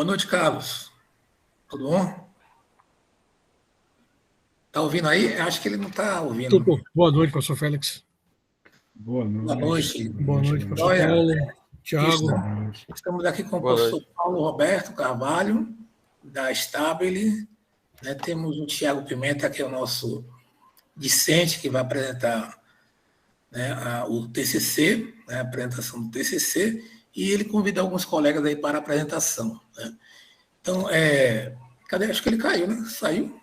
Boa noite, Carlos. Tudo bom? Tá ouvindo aí? Eu acho que ele não tá ouvindo. Boa noite, professor Félix. Boa Boa noite. noite. Boa noite, professor Olha, Paulo, Tiago. estamos aqui com o Boa professor noite. Paulo Roberto Carvalho, da Stabile. Né? Temos o Tiago Pimenta, que é o nosso discente, que vai apresentar, né, o TCC, né, a apresentação do TCC, e ele convida alguns colegas aí para a apresentação. Né? Então, cadê? Acho que ele caiu, né? Saiu.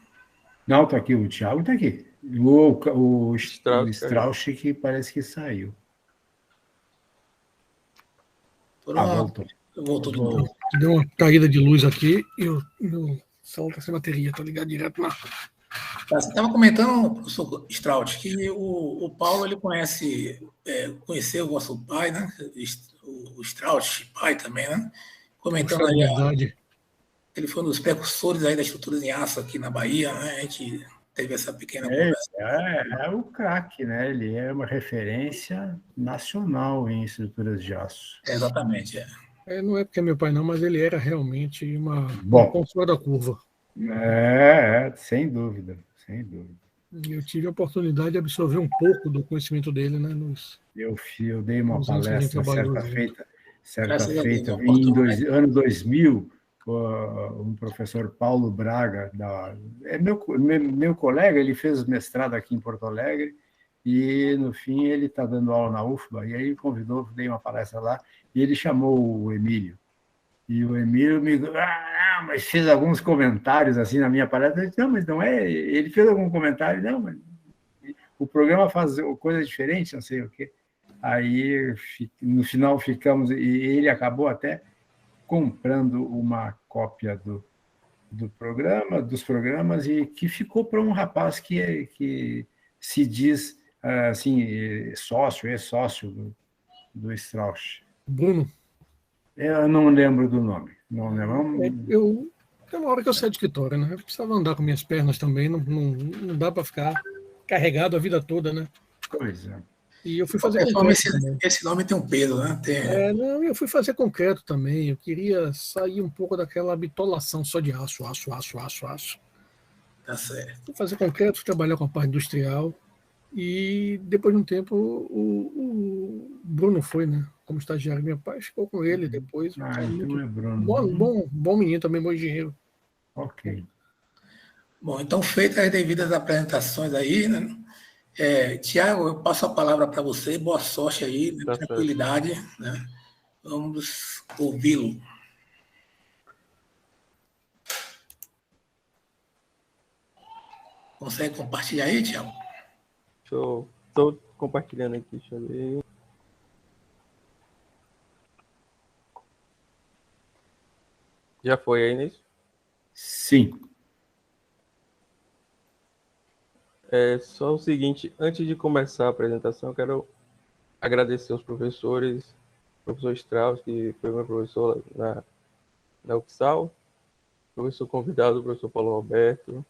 Não, está aqui, o Thiago está aqui. O Strauss que parece que saiu. Pronto. Voltou. Voltou de novo. Deu uma caída de luz aqui e o meu celular está sem bateria, tá ligado direto na. Você estava comentando, professor Strauss, que o Paulo ele conheceu o vosso pai, né? O Strauss, pai também, né? Comentando Puxa, aí, verdade. ele foi um dos precursores aí da estrutura em aço aqui na Bahia, né? A gente teve essa pequena conversa. É o craque, né? Ele é uma referência nacional em estruturas de aço. Exatamente, Não é porque é meu pai não, mas ele era realmente um ponto fora da curva. Sem dúvida, sem dúvida. Eu tive a oportunidade de absorver um pouco do conhecimento dele, né? Eu dei uma palestra certa feita em ano 2000, um professor Paulo Braga, meu colega, ele fez mestrado aqui em Porto Alegre, e, no fim, ele está dando aula na UFBA, e aí ele convidou, dei uma palestra lá, e ele chamou o Emílio. E o Emílio mas fez alguns comentários assim na minha palestra. Eu disse, não, mas não é. Ele fez algum comentário, não, mas o programa faz coisa diferente, não sei o quê. Aí, no final, ficamos, e ele acabou até comprando uma cópia dos programas, e que ficou para um rapaz que se diz assim, ex-sócio do Strauss. Bruno? Eu não lembro do nome. Não lembro. Tem uma hora que eu saí do escritório, né? Eu precisava andar com minhas pernas também, não dá para ficar carregado a vida toda, né? Pois é. E eu fui fazer concreto. Esse nome tem um peso, né? Eu fui fazer concreto também. Eu queria sair um pouco daquela bitolação só de aço. Tá certo. Fui fazer concreto, trabalhar com a parte industrial. E depois de um tempo, o Bruno foi, né? Como estagiário, meu pai ficou com ele depois. Então é Bruno. Bom menino também, bom engenheiro. Ok. Bom, então, feitas as devidas apresentações aí, né? Tiago, eu passo a palavra para você. Boa sorte aí, né? Tranquilidade, né? Vamos ouvi-lo. Consegue compartilhar aí, Tiago? Estou compartilhando aqui, deixa eu ver. Já foi aí nisso? Sim. Só o seguinte, antes de começar a apresentação, eu quero agradecer aos professores, o professor Strauss, que foi meu professor na UFSAL, professor convidado, o professor Paulo Roberto,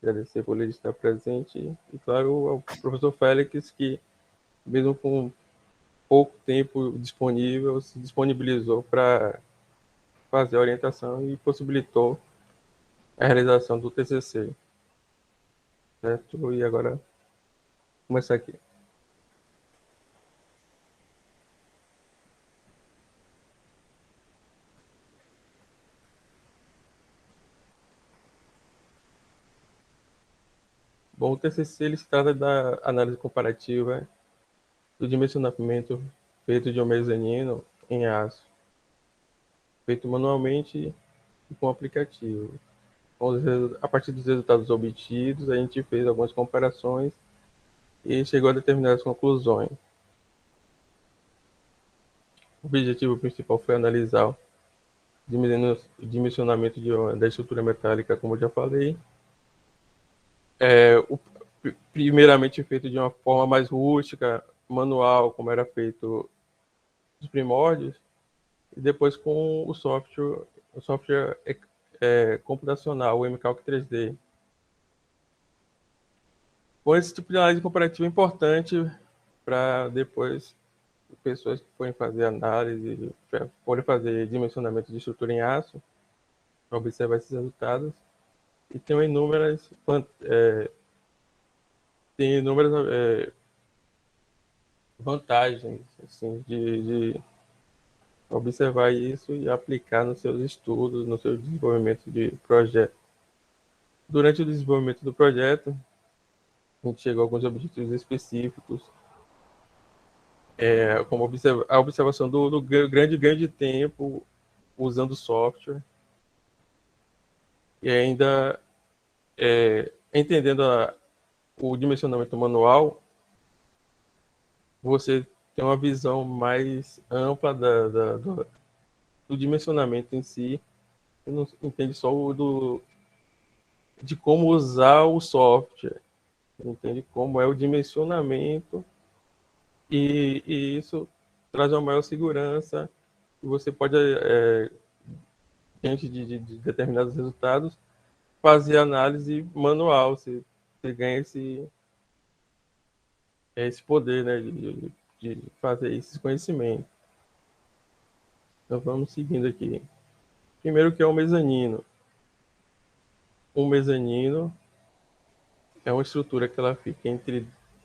agradecer por ele estar presente, e claro, ao professor Félix, que mesmo com pouco tempo disponível, se disponibilizou para fazer a orientação e possibilitou a realização do TCC. Certo? E agora, começar aqui. Bom, o TCC ele se trata da análise comparativa do dimensionamento feito de um mezanino em aço, feito manualmente e com aplicativo. A partir dos resultados obtidos, a gente fez algumas comparações e chegou a determinadas conclusões. O objetivo principal foi analisar o dimensionamento da estrutura metálica, como eu já falei. Primeiramente feito de uma forma mais rústica, manual, como era feito nos primórdios, e depois com o software computacional, o MCalc 3D. Com esse tipo de análise comparativa é importante para depois pessoas que forem fazer análise, forem fazer dimensionamento de estrutura em aço, observar esses resultados. E tem inúmeras vantagens assim, de observar isso e aplicar nos seus estudos, no seu desenvolvimento de projeto. Durante o desenvolvimento do projeto, a gente chegou a alguns objetivos específicos, como a observação do grande ganho de tempo usando software, e ainda entendendo o dimensionamento manual, você tem uma visão mais ampla do dimensionamento em si, você não entende só de como usar o software, você entende como é o dimensionamento, e isso traz uma maior segurança, e você pode, diante de determinados resultados, fazer análise manual, você ganha esse poder, né, de fazer esses conhecimentos. Então vamos seguindo aqui. Primeiro, que é o mezanino. O mezanino é uma estrutura que ela fica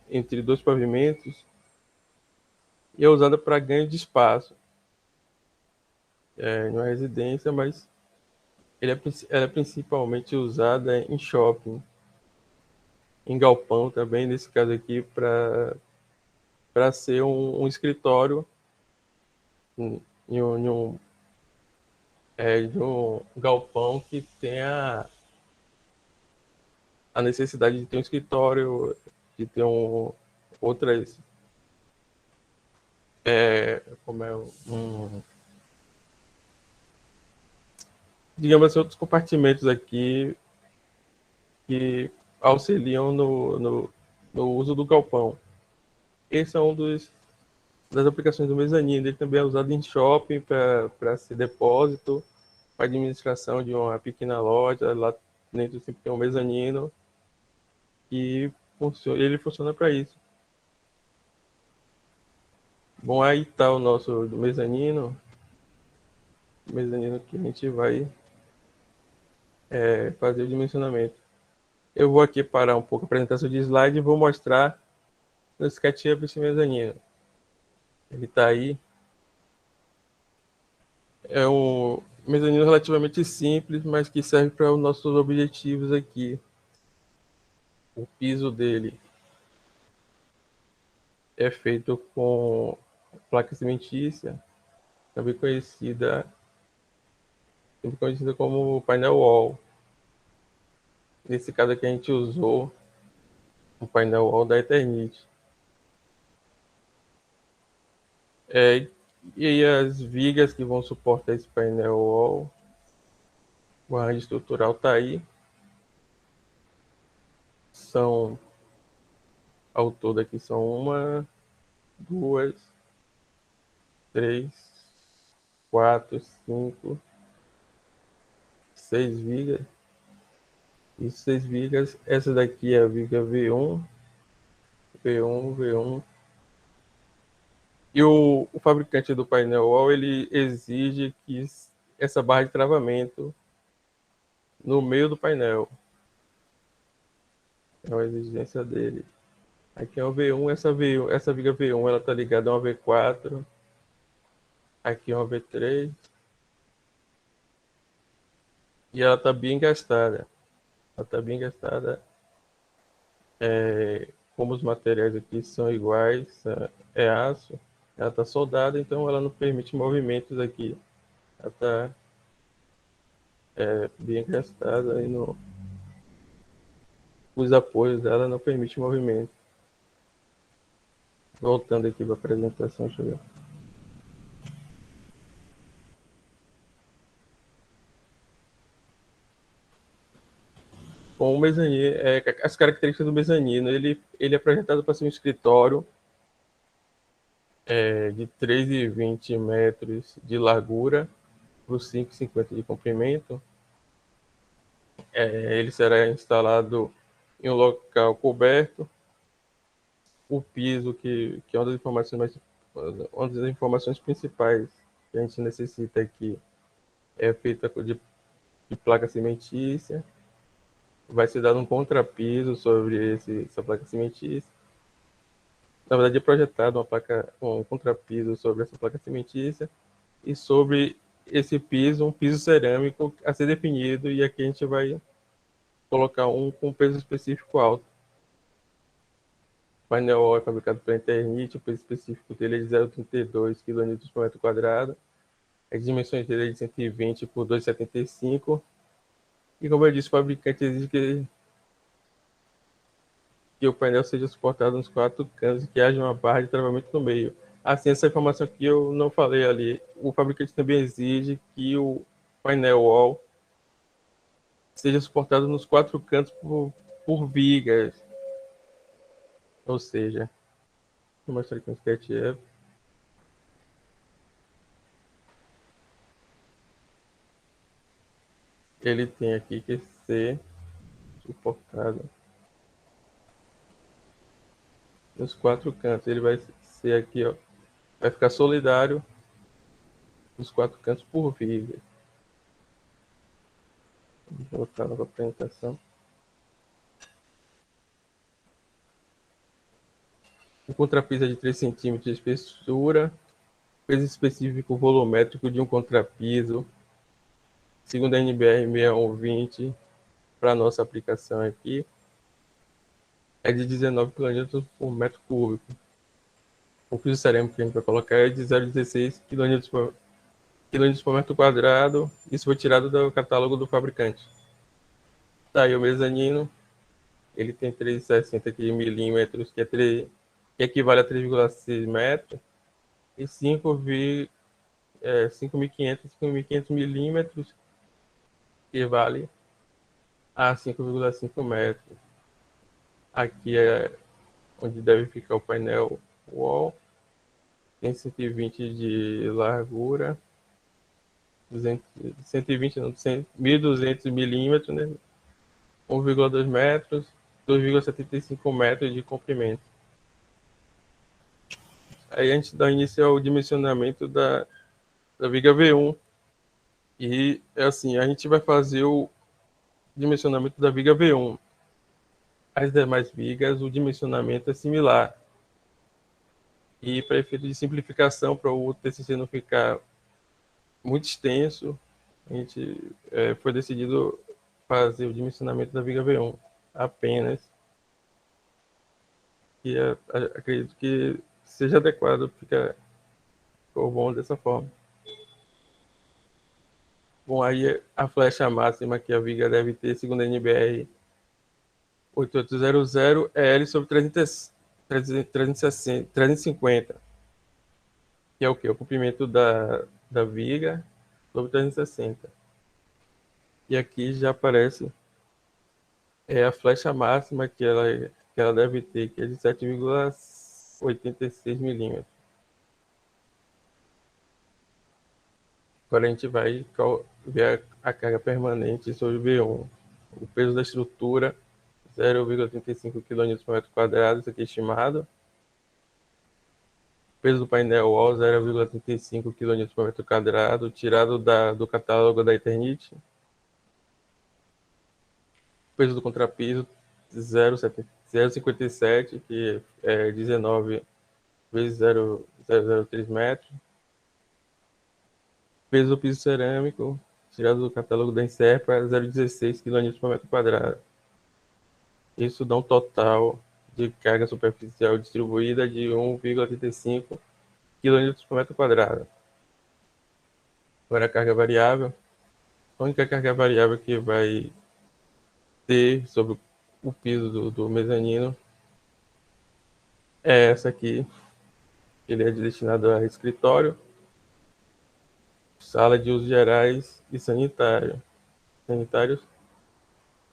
entre dois pavimentos e é usada para ganho de espaço. Não é residência, mas ela é principalmente usada em shopping, em galpão também, nesse caso aqui, para ser um escritório de um galpão que tenha a necessidade de ter um escritório, de ter outras digamos assim, outros compartimentos aqui que auxiliam no uso do galpão. Esse é das aplicações do mezanino. Ele também é usado em shopping para ser depósito, para administração de uma pequena loja. Lá dentro sempre tem um mezanino e ele funciona para isso. Bom, aí está o nosso mezanino. O mezanino que a gente vai fazer o dimensionamento. Eu vou aqui parar um pouco a apresentação de slide e vou mostrar no SketchUp esse mezanino. Ele está aí. É um mezanino relativamente simples, mas que serve para os nossos objetivos aqui. O piso dele é feito com placa cimentícia, também conhecida como painel wall. Nesse caso aqui a gente usou o painel wall da Eternit. E aí as vigas que vão suportar esse painel wall, o arranjo estrutural está aí. Ao todo aqui são 1, 2, 3, 4, 5, 6 vigas. E 6 vigas. Essa daqui é a viga V1, V1, V1. E o fabricante do painel wall, ele exige que essa barra de travamento no meio do painel. É uma exigência dele. Aqui é o V1, essa viga V1 ela está ligada a uma V4. Aqui é uma V3. E ela está bem gastada. Como os materiais aqui são iguais, é aço, ela está soldada, então ela não permite movimentos aqui. Ela está bem gastada e os apoios dela não permitem movimento. Voltando aqui para a apresentação, deixa eu ver. Com o mezanino, as características do mezanino, ele é projetado para ser um escritório de 3,20 metros de largura por 5,50 de comprimento. Ele será instalado em um local coberto. O piso, que é uma das informações principais que a gente necessita aqui, é feita de placa cimentícia. Vai ser dado um contrapiso sobre essa placa cimentícia. Na verdade, é projetado um contrapiso sobre essa placa cimentícia e sobre esse piso, um piso cerâmico a ser definido, e aqui a gente vai colocar um com peso específico alto. O painel é fabricado pela Eternit, o peso específico dele é de 0,32 kN por metro quadrado. As dimensões dele é de 120 por 2,75. E como eu disse, o fabricante exige que o painel seja suportado nos 4 cantos e que haja uma barra de travamento no meio. Assim, essa informação que eu não falei ali, o fabricante também exige que o painel wall seja suportado nos 4 cantos por vigas. Ou seja, vou mostrar aqui um SketchUp. Ele tem aqui que ser suportado nos 4 cantos. Ele vai ser aqui, ó, vai ficar solidário nos 4 cantos por viga. Vou voltar na apresentação. O contrapiso é de 3 cm de espessura. Peso específico volumétrico de um contrapiso, segundo a NBR 6120, para a nossa aplicação aqui, é de 19 kN por metro cúbico. O piso cerâmico que a gente vai colocar é de 0,16 kN por metro quadrado. Isso foi tirado do catálogo do fabricante. Tá aí o mezanino. Ele tem 3,60 milímetros, que equivale a 3,6 metros, e 5.500 milímetros, que vale a 5,5 metros. Aqui é onde deve ficar o painel wall. Tem 120 de largura, 1.200 milímetros, né? 1,2 metros, 2,75 metros de comprimento. Aí a gente dá início ao dimensionamento da viga V1. E assim, a gente vai fazer o dimensionamento da viga V1. As demais vigas, o dimensionamento é similar. E para efeito de simplificação, para o TCC não ficar muito extenso, a gente foi decidido fazer o dimensionamento da viga V1 apenas. E acredito que seja adequado, ficou bom dessa forma. Bom, aí a flecha máxima que a viga deve ter, segundo a NBR 8800, é L sobre 350, que é o quê? O comprimento da viga sobre 360. E aqui já aparece a flecha máxima que ela deve ter, que é de 7,86 milímetros. Agora a gente vai ver a carga permanente sobre o V1. O peso da estrutura, 0,35 kN por metro quadrado, isso aqui é estimado. O peso do painel wall, 0,35 kN por metro quadrado, tirado do catálogo da Eternit. O peso do contrapiso, 0,57, que é 19 vezes 0,003 metros. Peso do piso cerâmico, tirado do catálogo da Inserpa, 0,16 kN por metro quadrado. Isso dá um total de carga superficial distribuída de 1,35 kN por metro quadrado. Agora a carga variável. A única carga variável que vai ter sobre o piso do mezanino é essa aqui. Ele é destinado a escritório, sala de usos gerais e sanitários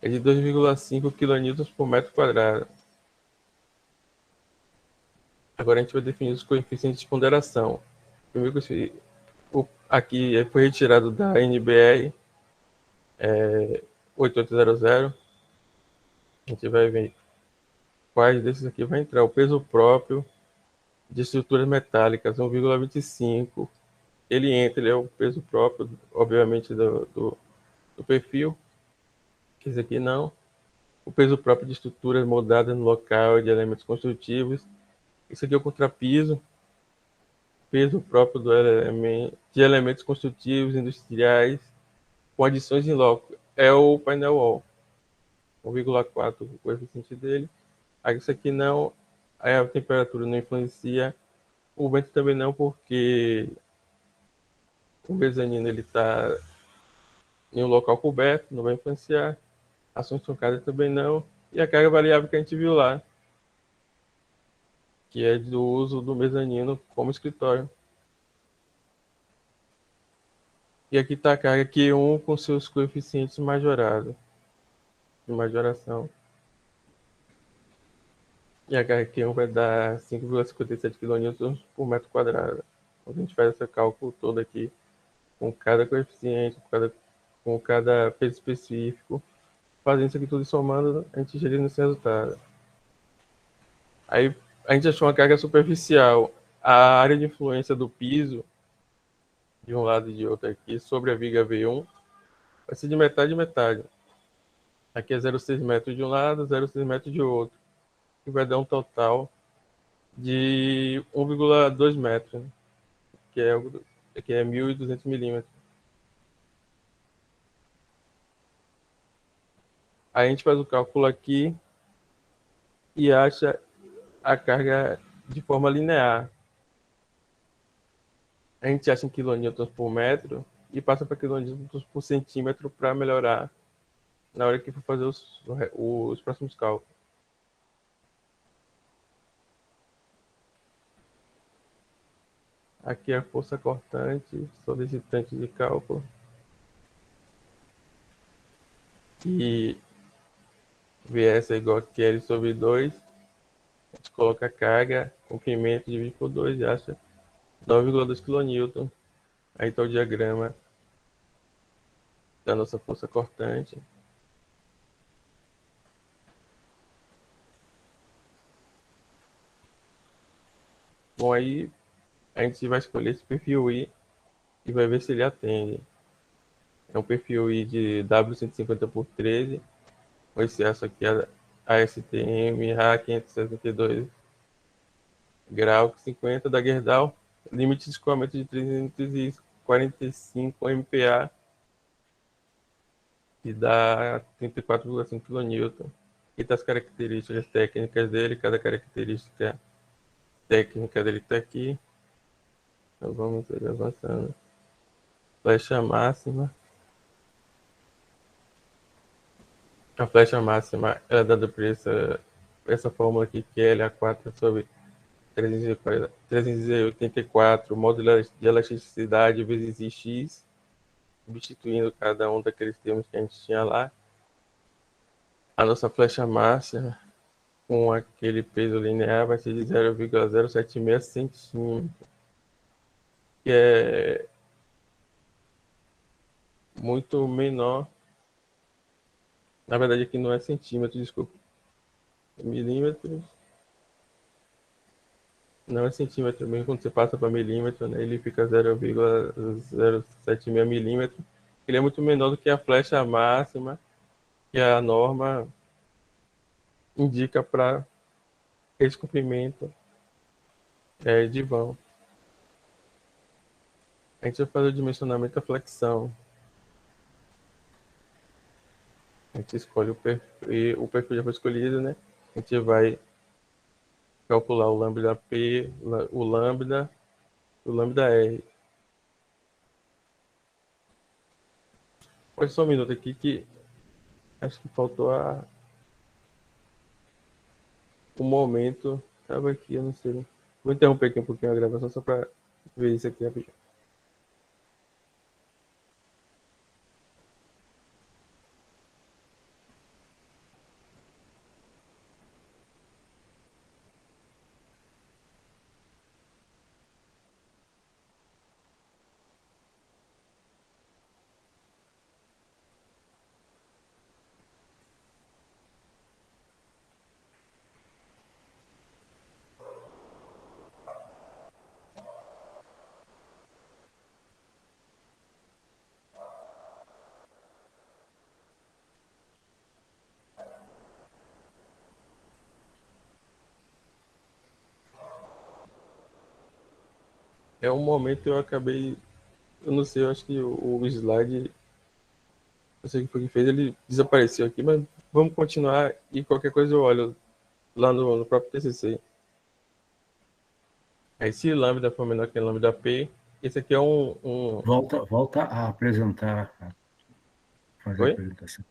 é de 2,5 kN por metro quadrado. Agora a gente vai definir os coeficientes de ponderação. Primeiro, aqui foi retirado da NBR 8800. A gente vai ver quais desses aqui vai entrar. O peso próprio de estruturas metálicas, 1,25. Ele é o peso próprio, obviamente, do do perfil, que esse aqui não. O peso próprio de estruturas moldadas no local de elementos construtivos. Isso aqui é o contrapiso. Peso próprio de elementos construtivos industriais com adições em loco. É o painel wall. 1,4 o coeficiente dele. Aí isso aqui não, aí a temperatura não influencia. O vento também não, porque o mezanino ele está em um local coberto, não vai influenciar. Ações truncadas também não. E a carga variável que a gente viu lá, que é do uso do mezanino como escritório. E aqui está a carga Q1 com seus coeficientes majorados, de majoração. E a carga Q1 vai dar 5,57 kN por metro quadrado. Quando a gente faz esse cálculo todo aqui, com cada coeficiente, com cada peso específico, fazendo isso aqui tudo somando, a gente chega nesse resultado. Aí a gente achou uma carga superficial. A área de influência do piso, de um lado e de outro aqui, sobre a viga V1, vai ser de metade a metade. Aqui é 0,6 metros de um lado, 0,6 metros de outro. Que vai dar um total de 1,2 metros, que é 1.200 milímetros. Aí a gente faz o cálculo aqui e acha a carga de forma linear. A gente acha em quilonewtons por metro e passa para quilonewtons por centímetro para melhorar na hora que for fazer os próximos cálculos. Aqui é a força cortante, solicitante de cálculo. E Vs é igual a QL sobre 2. A gente coloca a carga, comprimento, divide por 2 e acha 9,2 kN. Aí está o diagrama da nossa força cortante. Bom, aí a gente vai escolher esse perfil I e vai ver se ele atende. É um perfil I de W150 por 13. Com esse aço aqui é ASTM RA572 grau 50 da Gerdau. Limite de escoamento de 345 MPa, que dá 34,5 kN. E tá as características técnicas dele, cada característica técnica dele está aqui. Então vamos ir avançando. Flecha máxima. A flecha máxima é dada por essa fórmula aqui, que é LA4 sobre 384, módulo de elasticidade vezes X, substituindo cada um daqueles termos que a gente tinha lá. A nossa flecha máxima, com aquele peso linear, vai ser de 0,076 centímetros, que é muito menor. Na verdade, aqui não é centímetro, desculpa. Milímetros. Não é centímetro, mesmo quando você passa para milímetro, né, ele fica 0,076 milímetros. Ele é muito menor do que a flecha máxima, que a norma indica para esse comprimento de vão. A gente vai fazer o dimensionamento da flexão. A gente escolhe o perfil já foi escolhido, né? A gente vai calcular o lambda P, o lambda R. Pode só um minuto aqui que acho que faltou o momento. Estava aqui, eu não sei. Vou interromper aqui um pouquinho a gravação só para ver isso aqui rapidinho. um momento eu acabei, eu não sei, eu acho que o slide, não sei o que foi que fez, ele desapareceu aqui, mas vamos continuar e qualquer coisa eu olho lá no próprio TCC. Aí se lambda for menor que lambda P, esse aqui é um... Volta a apresentar, fazer a Oi? apresentação.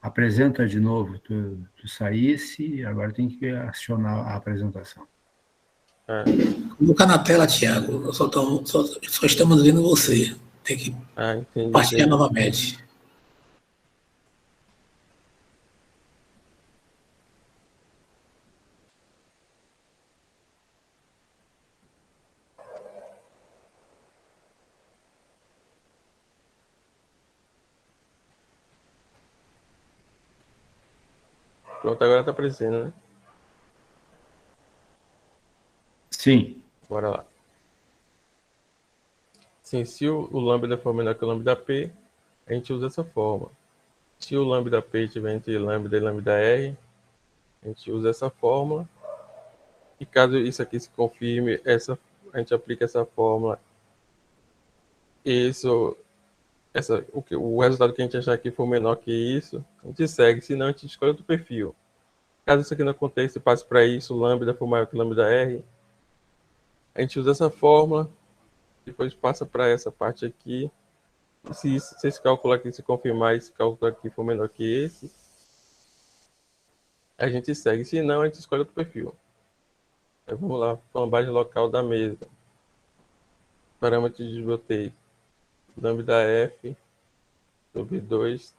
Apresenta de novo, tu saísse, agora tem que acionar a apresentação. Coloca na tela, Tiago. Nós só estamos vendo você. Tem que compartilhar novamente. Pronto, agora tá aparecendo, né? Sim. Bora lá. Sim, se o lambda for menor que o lambda P, a gente usa essa forma. Se o lambda P estiver entre lambda e lambda R, a gente usa essa fórmula. E caso isso aqui se confirme, a gente aplica essa fórmula. O resultado que a gente achar que for menor que isso, a gente segue, senão a gente escolhe outro perfil. Caso isso aqui não aconteça e passe para isso, o lambda for maior que lambda R, a gente usa essa fórmula, depois passa para essa parte aqui. Se esse cálculo aqui se confirmar, esse cálculo aqui for menor que esse, a gente segue. Se não, a gente escolhe outro perfil. Então, vamos lá, flambagem local da mesa. Parâmetro de desbloqueio. Lambda F sobre 2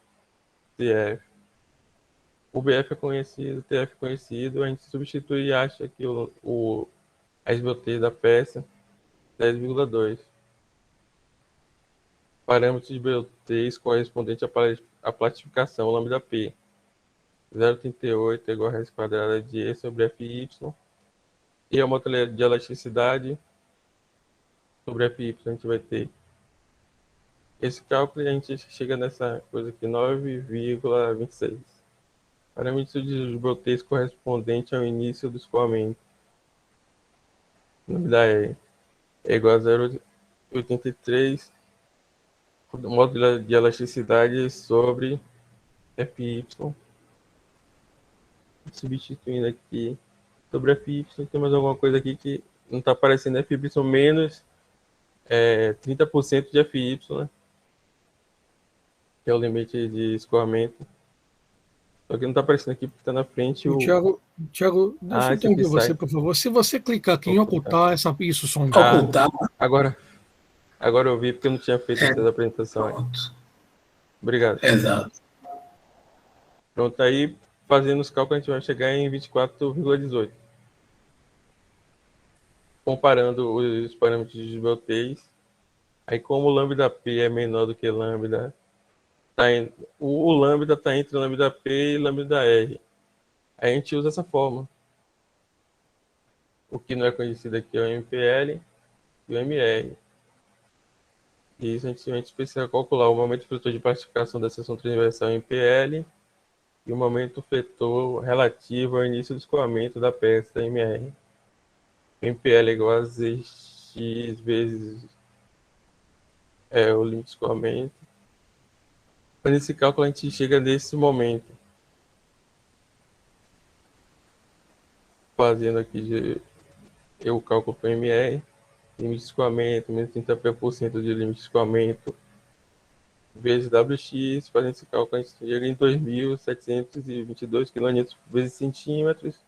TF. O BF é conhecido, o TF é conhecido, a gente substitui e acha que a SBT da peça 10,2. Parâmetro de BT correspondente à platificação lambda P. 0,38 é igual a raiz quadrada de E sobre FY. E a modalidade de elasticidade sobre FY a gente vai ter esse cálculo e a gente chega nessa coisa aqui, 9,26. Parâmetro de desbloqueio correspondente ao início do escoamento. Lambda E é igual a 0,83 módulo de elasticidade sobre FY. Substituindo aqui sobre FY, tem mais alguma coisa aqui que não está aparecendo, FY menos 30% de FY, né? Que é o limite de escoamento. Só que não está aparecendo aqui porque está na frente o... Tiago, deixa eu entender você, por favor. Se você clicar aqui em ocultar, isso some. Ocultar. Agora eu vi porque eu não tinha feito essa apresentação. Pronto. Obrigado. Exato. Pronto, aí fazendo os cálculos a gente vai chegar em 24,18. Comparando os parâmetros de desbloqueios, aí como o lambda P é menor do que lambda, o lambda está entre lambda P e lambda R. Aí a gente usa essa fórmula. O que não é conhecido aqui é o MPL e o MR. E isso a gente precisa calcular o momento fletor de plastificação da seção transversal MPL e o momento fletor relativo ao início do escoamento da peça MR. MPL é igual a Zx vezes o limite de escoamento. Nesse cálculo a gente chega nesse momento. Fazendo aqui o cálculo para MR, limite de escoamento, menos 30% de limite de escoamento, vezes WX, fazendo esse cálculo a gente chega em 2.722 kN vezes centímetros.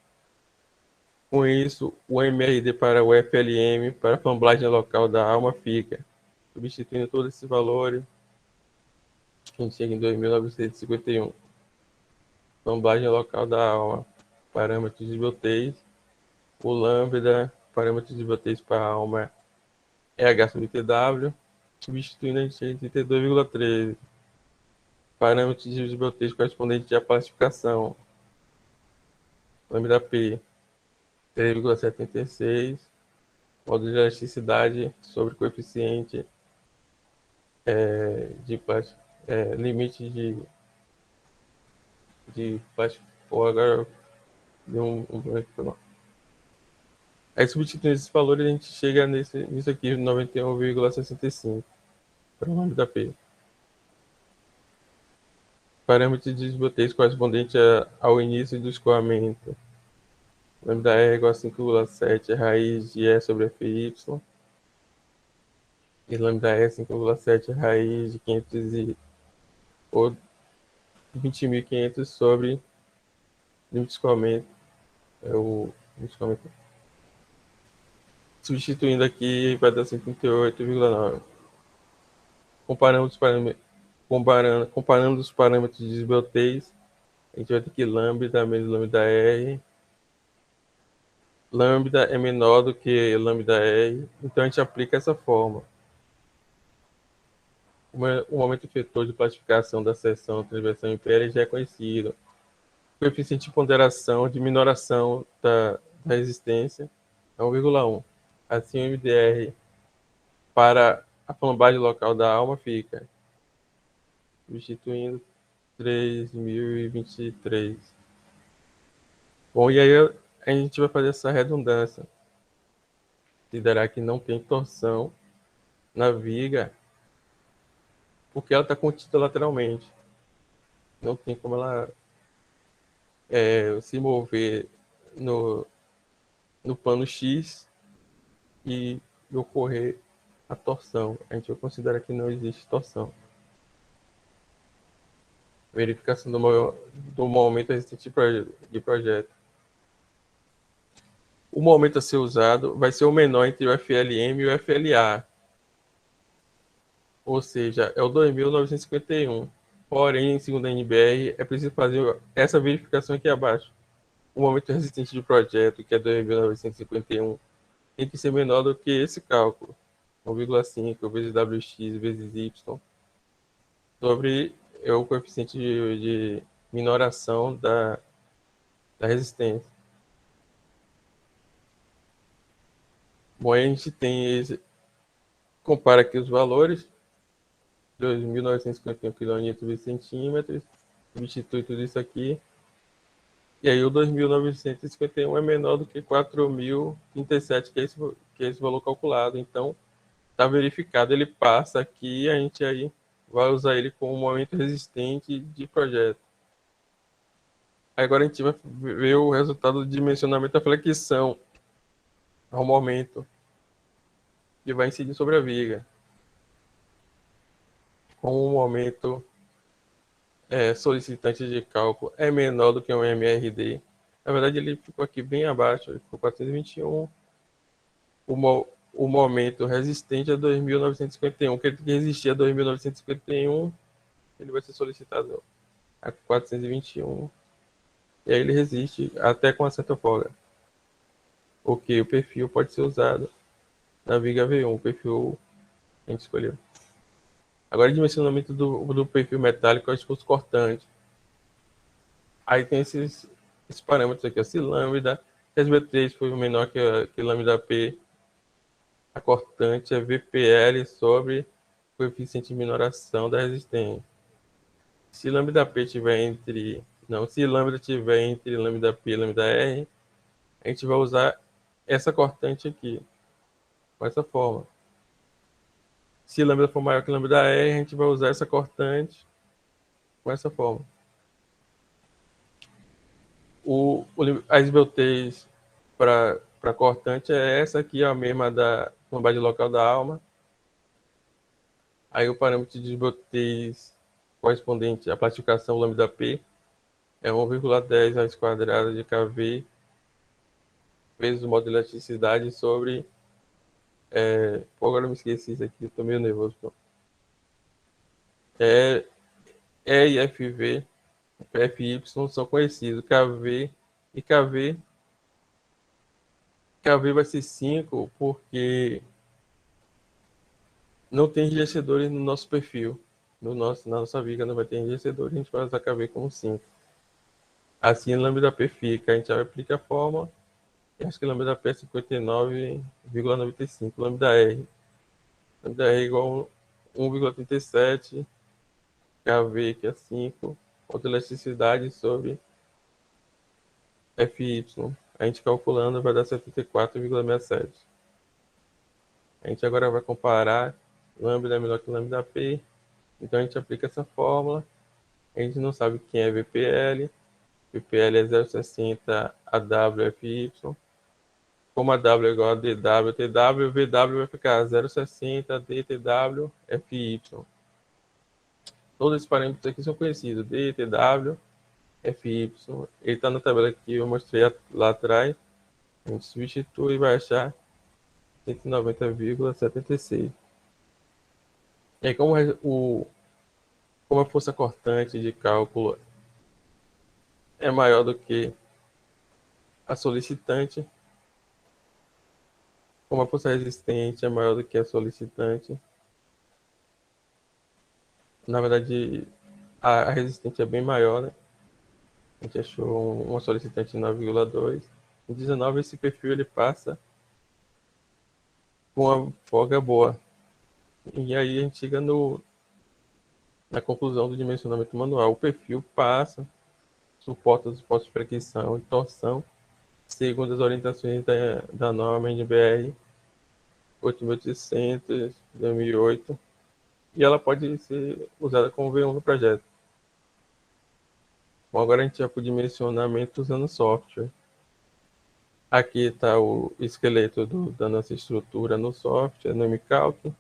Com isso, o MRD para o FLM, para a flambagem local da alma fica, substituindo todos esses valores, a gente chega em 2.951. Flambagem local da alma, parâmetros de Botez, o lambda, parâmetros de Botez para a alma é H sobre TW, substituindo a gente chega em 32,13. Parâmetros de Botez correspondente à classificação, lambda P, 3,76, módulo de elasticidade sobre coeficiente limite de plástico. Agora de Aí, substituindo esses valores, a gente chega nisso aqui, 91,65 para o lambda P. Parâmetro de desbloqueio correspondente ao início do escoamento. Lambda R igual a 5,7 raiz de E sobre FY. E lambda E 5,7 raiz de 20.500 sobre limite de escoamento. É o limite de escoamento. Substituindo aqui, vai dar 58,9. Comparando os parâmetros de desbloqueios, a gente vai ter que lambda menos lambda R. Lambda é menor do que lambda R, então a gente aplica essa forma. O momento efetor de classificação da seção transversal impéria já é conhecido. O coeficiente de ponderação de minoração da resistência é 1,1. Assim, o MDR para a flambagem local da alma fica substituindo 3.023. Bom, e aí a gente vai fazer essa redundância. Considerar que não tem torção na viga, porque ela está contida lateralmente. Não tem como ela se mover no plano X e ocorrer a torção. A gente vai considerar que não existe torção. Verificação do momento resistente de projeto. O momento a ser usado vai ser o menor entre o FLM e o FLA. Ou seja, é o 2.951. Porém, segundo a NBR, é preciso fazer essa verificação aqui abaixo. O momento resistente de projeto, que é 2.951, tem que ser menor do que esse cálculo. 1,5 vezes WX vezes Y sobre o coeficiente de minoração da resistência. Bom, a gente compara aqui os valores, 2.951 kN/cm, substitui tudo isso aqui, e aí o 2.951 é menor do que 4.037, que é esse valor calculado. Então, está verificado, ele passa aqui, a gente aí vai usar ele como momento resistente de projeto. Agora a gente vai ver o resultado do dimensionamento da flexão ao momento que vai incidir sobre a viga. Com o momento solicitante de cálculo é menor do que um MRD. Na verdade, ele ficou aqui bem abaixo, ele ficou 421. O momento resistente é 2.951, que ele resistia a 2.951, ele vai ser solicitado a 421. E aí ele resiste até com uma certa folga. Ok, o perfil pode ser usado na viga V1, o perfil que a gente escolheu. Agora, o dimensionamento do perfil metálico é o esforço cortante. Aí tem esses parâmetros aqui, se lambda, SB3 foi menor que lambda P, a cortante é VPL sobre coeficiente de minoração da resistência. Se lambda P tiver se lambda tiver entre lambda P e lambda R, a gente vai usar essa cortante aqui, com essa forma. Se lambda for maior que lambda R, a gente vai usar essa cortante com essa forma. A esbeltez para cortante é essa aqui, a mesma da flambagem local da alma. Aí o parâmetro de esbeltez correspondente à classificação lambda P é 1,10 raiz quadrada de kV vezes o modo de elasticidade sobre... agora eu me esqueci isso aqui, estou meio nervoso. E FV, FY são conhecidos, KV e KV. KV vai ser 5 porque não tem enrijecedores no nosso perfil. Na nossa viga não vai ter enrijecedores, a gente vai usar KV como 5. Assim, lambda P fica, a gente aplica a fórmula, acho que lambda P é 59,95, lambda R é igual a 1,37, KV que é 5, outra elasticidade sobre FY. a gente calculando vai dar 74,67. A gente agora vai comparar lambda é menor que lambda P, então a gente aplica essa fórmula. A gente não sabe quem é VPL. VPL é 0,60 AWFY. Como a W é igual a DW, TW, VW vai ficar 0,60 DTW, FY. Todos esses parâmetros aqui são conhecidos, DTW, FY. Ele está na tabela que eu mostrei lá atrás. A gente substitui e vai achar 190,76. E aí, como a força cortante de cálculo é maior do que a solicitante, como a força resistente é maior do que a solicitante, na verdade, a resistente é bem maior, né? A gente achou uma solicitante 9,2. Em 19, esse perfil ele passa com uma folga boa. E aí a gente chega na conclusão do dimensionamento manual. O perfil passa, suporta os postos de fricção e torção, segundo as orientações da norma NBR 8800, 2008, e ela pode ser usada como V1 no projeto. Bom, agora a gente vai para o dimensionamento usando software. Aqui está o esqueleto da nossa estrutura no software, no MCalc.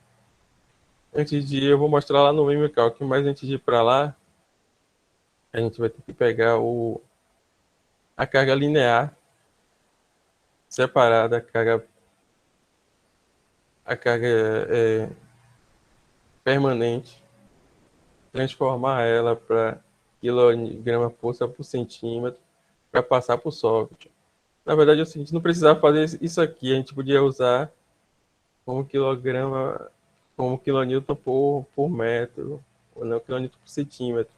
Antes de ir, eu vou mostrar lá no MCalc, mas antes de ir para lá, a gente vai ter que pegar a carga linear separada, a carga permanente, transformar ela para quilograma força por centímetro para passar para o software. Na verdade, é o seguinte, não precisava fazer isso aqui, a gente podia usar como quilograma, como quilonewton por metro, ou não, quilonewton por centímetro.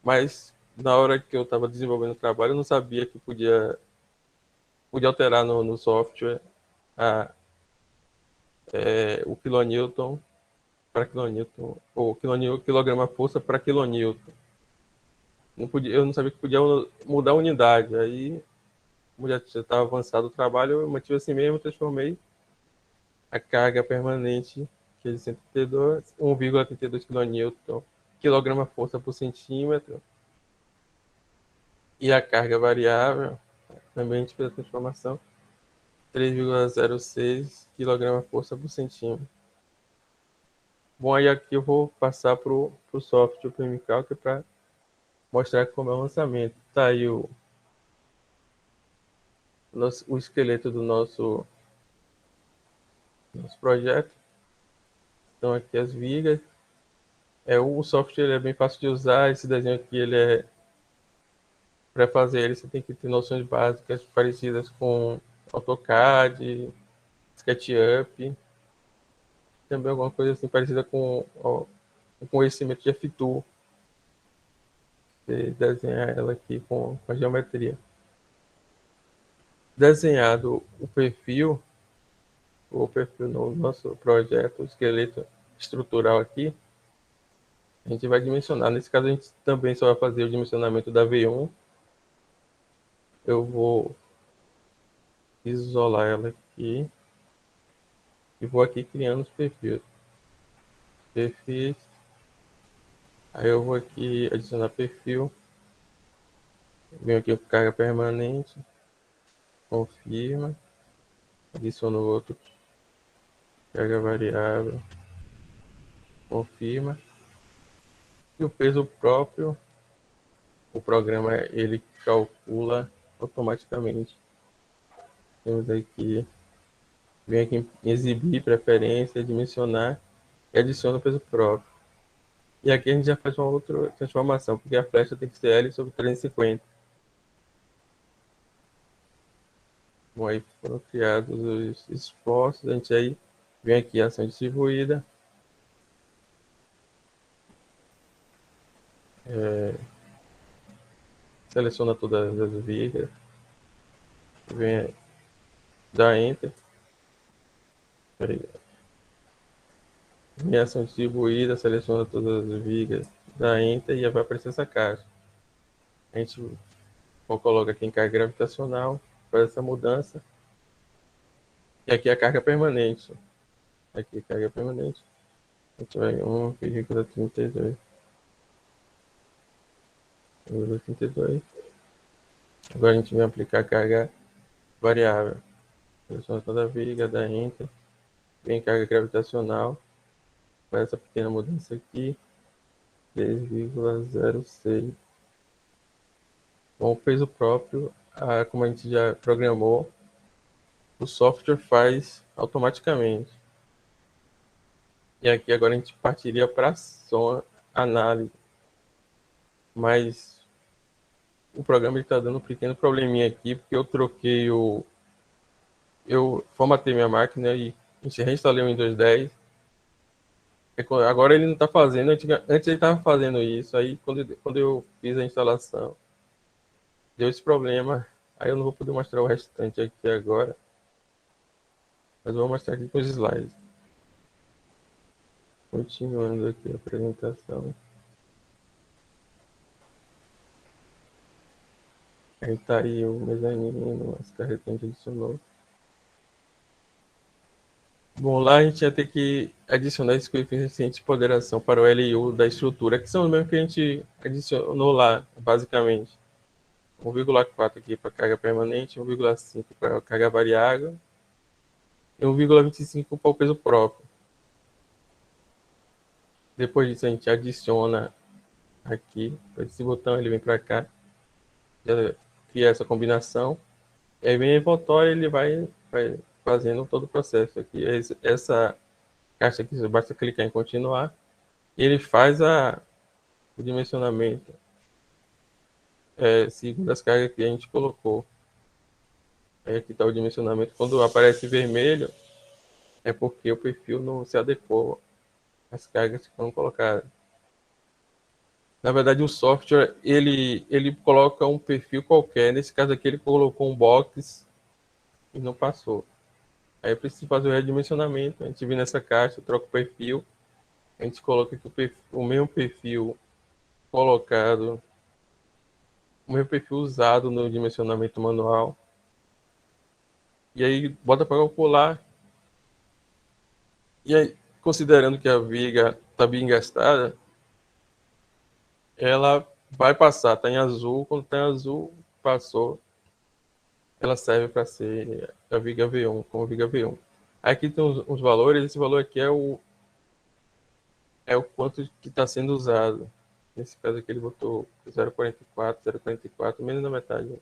Mas na hora que eu estava desenvolvendo o trabalho, eu não sabia que podia alterar no software o quilonewton para quilonewton, ou quilograma força para quilonewton. Eu não sabia que podia mudar a unidade. Aí, como já estava avançado o trabalho, eu mantive assim mesmo, transformei a carga permanente, que é de 1,32 kN, quilograma força por centímetro, e a carga variável, também a gente fez a transformação, 3,06 kg força por centímetro. Bom, aí aqui eu vou passar para o software PMCalc para mostrar como é o lançamento. Está aí o esqueleto do nosso projeto. Então aqui as vigas. O software é bem fácil de usar. Esse desenho aqui, para fazer ele, você tem que ter noções básicas parecidas com AutoCAD, SketchUp, também alguma coisa assim parecida com o conhecimento de F-Tool. Desenhar ela aqui com a geometria. Desenhado o perfil no nosso projeto, o esqueleto estrutural aqui, a gente vai dimensionar. Nesse caso, a gente também só vai fazer o dimensionamento da V1. Eu vou isolar ela aqui e vou aqui criando os perfis. Aí eu vou aqui adicionar perfil. Venho aqui com carga permanente. Confirma. Adiciono outro. Carga variável. Confirma. E o peso próprio, o programa ele calcula automaticamente. Temos aqui, vem aqui em exibir preferência, dimensionar e adiciona o peso próprio. E aqui a gente já faz uma outra transformação, porque a flecha tem que ser L sobre 350. Bom, aí foram criados os esforços, a gente aí vem aqui a ação distribuída. Seleciona todas as vigas, vem dar Enter. Vem ação distribuída, seleciona todas as vigas, dá Enter e vai aparecer essa caixa. A gente coloca aqui em carga gravitacional, faz essa mudança. E aqui a carga permanente. Aqui a carga permanente. A gente vai 1,32. 1,32. Agora a gente vai aplicar a carga variável. Seleção da viga, da enter. Vem carga gravitacional. Faz essa pequena mudança aqui. 3,06. Bom, o peso próprio, como a gente já programou, o software faz automaticamente. E aqui agora a gente partiria para a análise. Mas o programa está dando um pequeno probleminha aqui, porque eu troquei eu formatei minha máquina e reinstalei o Windows 10. Agora ele não está fazendo, antes ele estava fazendo isso. Aí quando eu fiz a instalação, deu esse problema. Aí eu não vou poder mostrar o restante aqui agora. Mas eu vou mostrar aqui com os slides. Continuando aqui a apresentação. Aí tá aí o mezanino, as carretas que a gente adicionou. Bom, lá a gente ia ter que adicionar esse coeficiente de ponderação para o LU da estrutura, que são os mesmos que a gente adicionou lá, basicamente. 1,4 aqui para carga permanente, 1,5 para carga variável e 1,25 para o peso próprio. Depois disso a gente adiciona aqui, esse botão ele vem para cá, já cria essa combinação, e aí vem a envoltória, ele vai fazendo todo o processo aqui. Essa caixa aqui, basta clicar em continuar, e ele faz o dimensionamento segundo as cargas que a gente colocou. Aí aqui está o dimensionamento. Quando aparece vermelho, é porque o perfil não se adequou às cargas que foram colocadas. Na verdade, o software, ele coloca um perfil qualquer. Nesse caso aqui, ele colocou um box e não passou. Aí eu preciso fazer o redimensionamento. A gente vem nessa caixa, troca o perfil. A gente coloca aqui o mesmo perfil colocado, o mesmo perfil usado no dimensionamento manual. E aí, bota para calcular. E aí, considerando que a viga está bem gastada, ela vai passar, está em azul, quando está em azul, passou, ela serve para ser a viga V1, como viga V1. Aqui tem os valores, esse valor aqui é o quanto que está sendo usado. Nesse caso aqui ele botou 0,44, menos da metade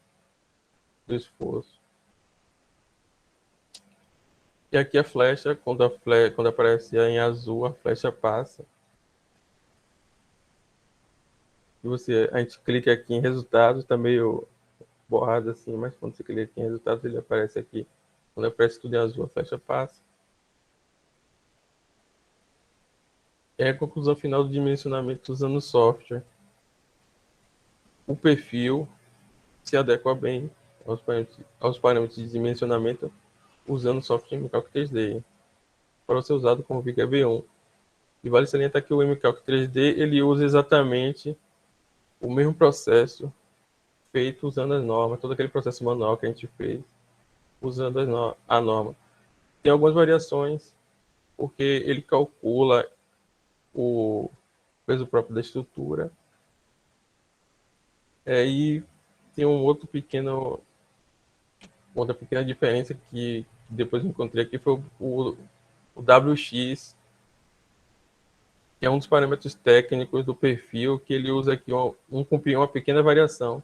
do esforço. E aqui a flecha, quando aparece em azul, a flecha passa. E a gente clica aqui em resultados, tá meio borrado assim, mas quando você clica aqui em resultados, ele aparece aqui. Quando aparece tudo em azul, a flecha passa. É a conclusão final do dimensionamento usando o software. O perfil se adequa bem aos parâmetros de dimensionamento usando o software MCalc 3D para ser usado como viga V1. E vale salientar que o MCalc 3D ele usa exatamente o mesmo processo feito usando as normas, todo aquele processo manual que a gente fez usando a norma. Tem algumas variações, porque ele calcula o peso próprio da estrutura. E tem outra pequena diferença que depois eu encontrei aqui, foi o WX, que é um dos parâmetros técnicos do perfil, que ele usa aqui uma pequena variação.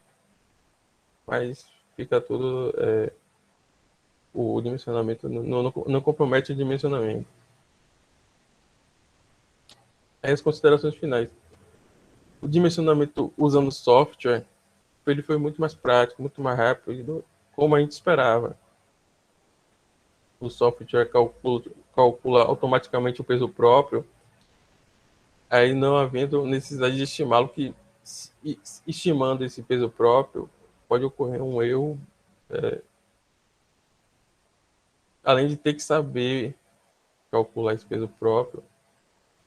Mas fica tudo... o dimensionamento não compromete o dimensionamento. Aí as considerações finais. O dimensionamento usando software, ele foi muito mais prático, muito mais rápido, como a gente esperava. O software calcula automaticamente o peso próprio, aí não havendo necessidade de estimá-lo, que estimando esse peso próprio, pode ocorrer um erro, além de ter que saber calcular esse peso próprio,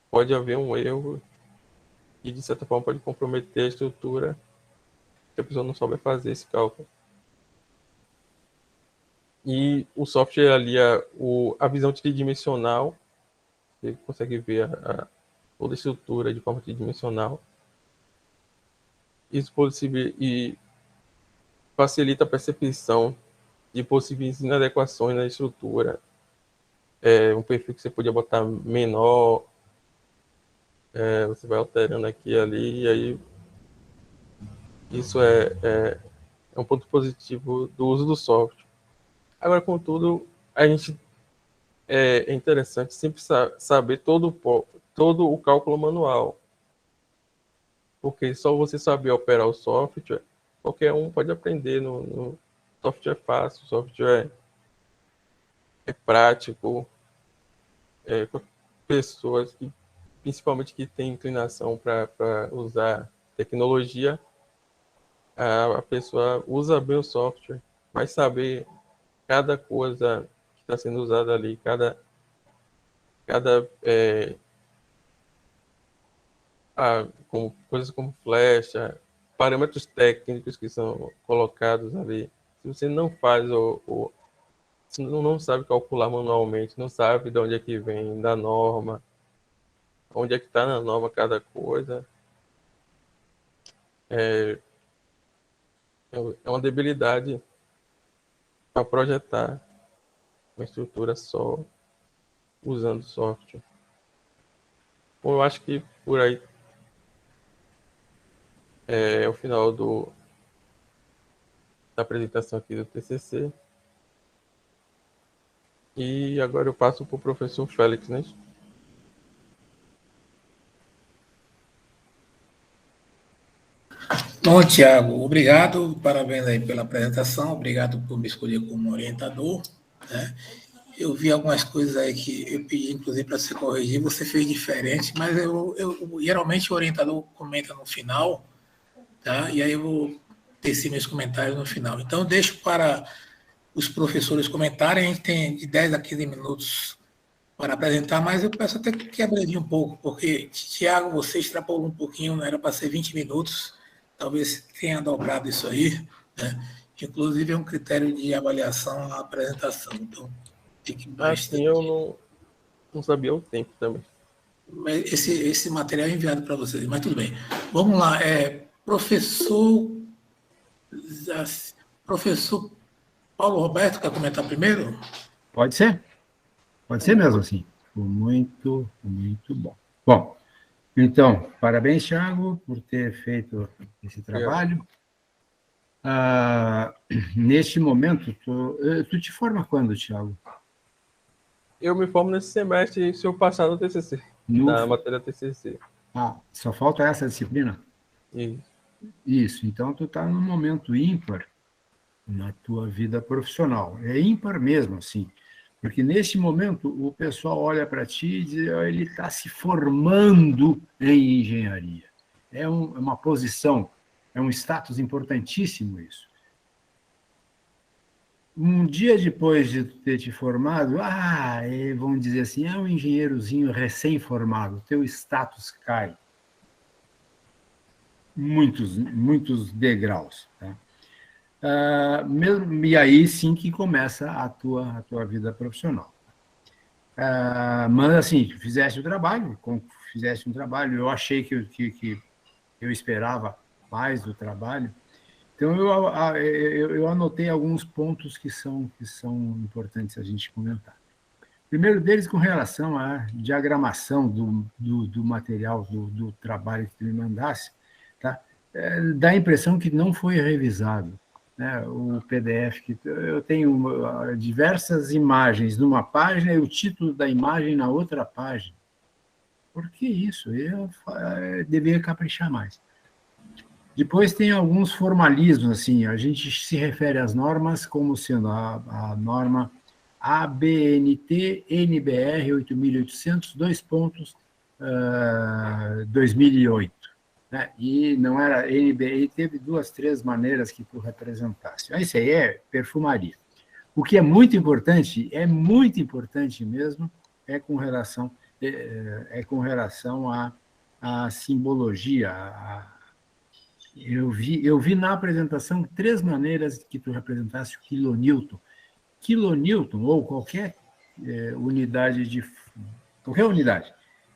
pode haver um erro e, de certa forma, pode comprometer a estrutura se a pessoa não souber fazer esse cálculo. E o software ali, a visão tridimensional, você consegue ver toda a estrutura de forma tridimensional. Isso e facilita a percepção de possíveis inadequações na estrutura. Um perfil que você podia botar menor, você vai alterando aqui e ali, e aí isso é um ponto positivo do uso do software. Agora, contudo, a gente é interessante sempre saber todo o cálculo manual, porque só você saber operar o software, qualquer um pode aprender. No software é fácil, o software é prático, pessoas que, principalmente que têm inclinação para usar tecnologia, a pessoa usa bem o software, vai saber cada coisa que está sendo usada ali, cada coisas como flecha, parâmetros técnicos que são colocados ali. Se você não faz se não sabe calcular manualmente, não sabe de onde é que vem da norma, onde é que está na norma cada coisa, é uma debilidade para projetar uma estrutura só usando software. Bom, eu acho que por aí é o final da apresentação aqui do TCC. E agora eu passo para o professor Félix, né? Bom, Tiago, obrigado, parabéns aí pela apresentação, obrigado por me escolher como orientador, né? Eu vi algumas coisas aí que eu pedi, inclusive, para você corrigir, você fez diferente, mas geralmente o orientador comenta no final, tá? E aí eu vou tecer meus comentários no final. Então, eu deixo para os professores comentarem, a gente tem de 10 a 15 minutos para apresentar, mas eu peço até que abrevinhe um pouco, porque, Tiago, você extrapolou um pouquinho, não era para ser 20 minutos, talvez tenha dobrado isso aí, né? Inclusive é um critério de avaliação a apresentação, então fique Assim, eu não sabia o tempo também. Esse material é enviado para vocês, mas tudo bem. Vamos lá, professor Paulo Roberto, quer comentar primeiro? Pode ser mesmo assim. Muito, muito bom. Bom, então, parabéns, Thiago, por ter feito esse trabalho. Neste momento, tu te forma quando, Thiago? Eu me formo nesse semestre se eu passar no TCC, na matéria TCC. Só falta essa disciplina? Isso, então tu está num momento ímpar na tua vida profissional. É ímpar mesmo, assim, porque neste momento o pessoal olha para ti e diz, ele está se formando em engenharia. É uma posição, é um status importantíssimo isso. Um dia depois de ter te formado, vão dizer assim, é um engenheirozinho recém-formado, teu status cai. Muitos degraus. Tá? E aí sim que começa a tua vida profissional. Mas assim, fizeste um trabalho, eu achei que eu esperava mais do trabalho, então eu anotei alguns pontos que são importantes a gente comentar. Primeiro deles, com relação à diagramação do material, do trabalho que tu me mandasse, tá? Dá a impressão que não foi revisado, né? O PDF, que eu tenho diversas imagens numa página e o título da imagem na outra página. Por que isso? Eu deveria caprichar mais. Depois tem alguns formalismos, assim, a gente se refere às normas como sendo a norma ABNT NBR 8.800, 2008. Né? E não era NBR, teve 2, 3 maneiras que tu representasse. Isso aí é perfumaria. O que é muito importante mesmo, é com relação à simbologia. Eu vi na apresentação 3 maneiras que tu representasse o quilonewton. quilonewton, ou qualquer unidade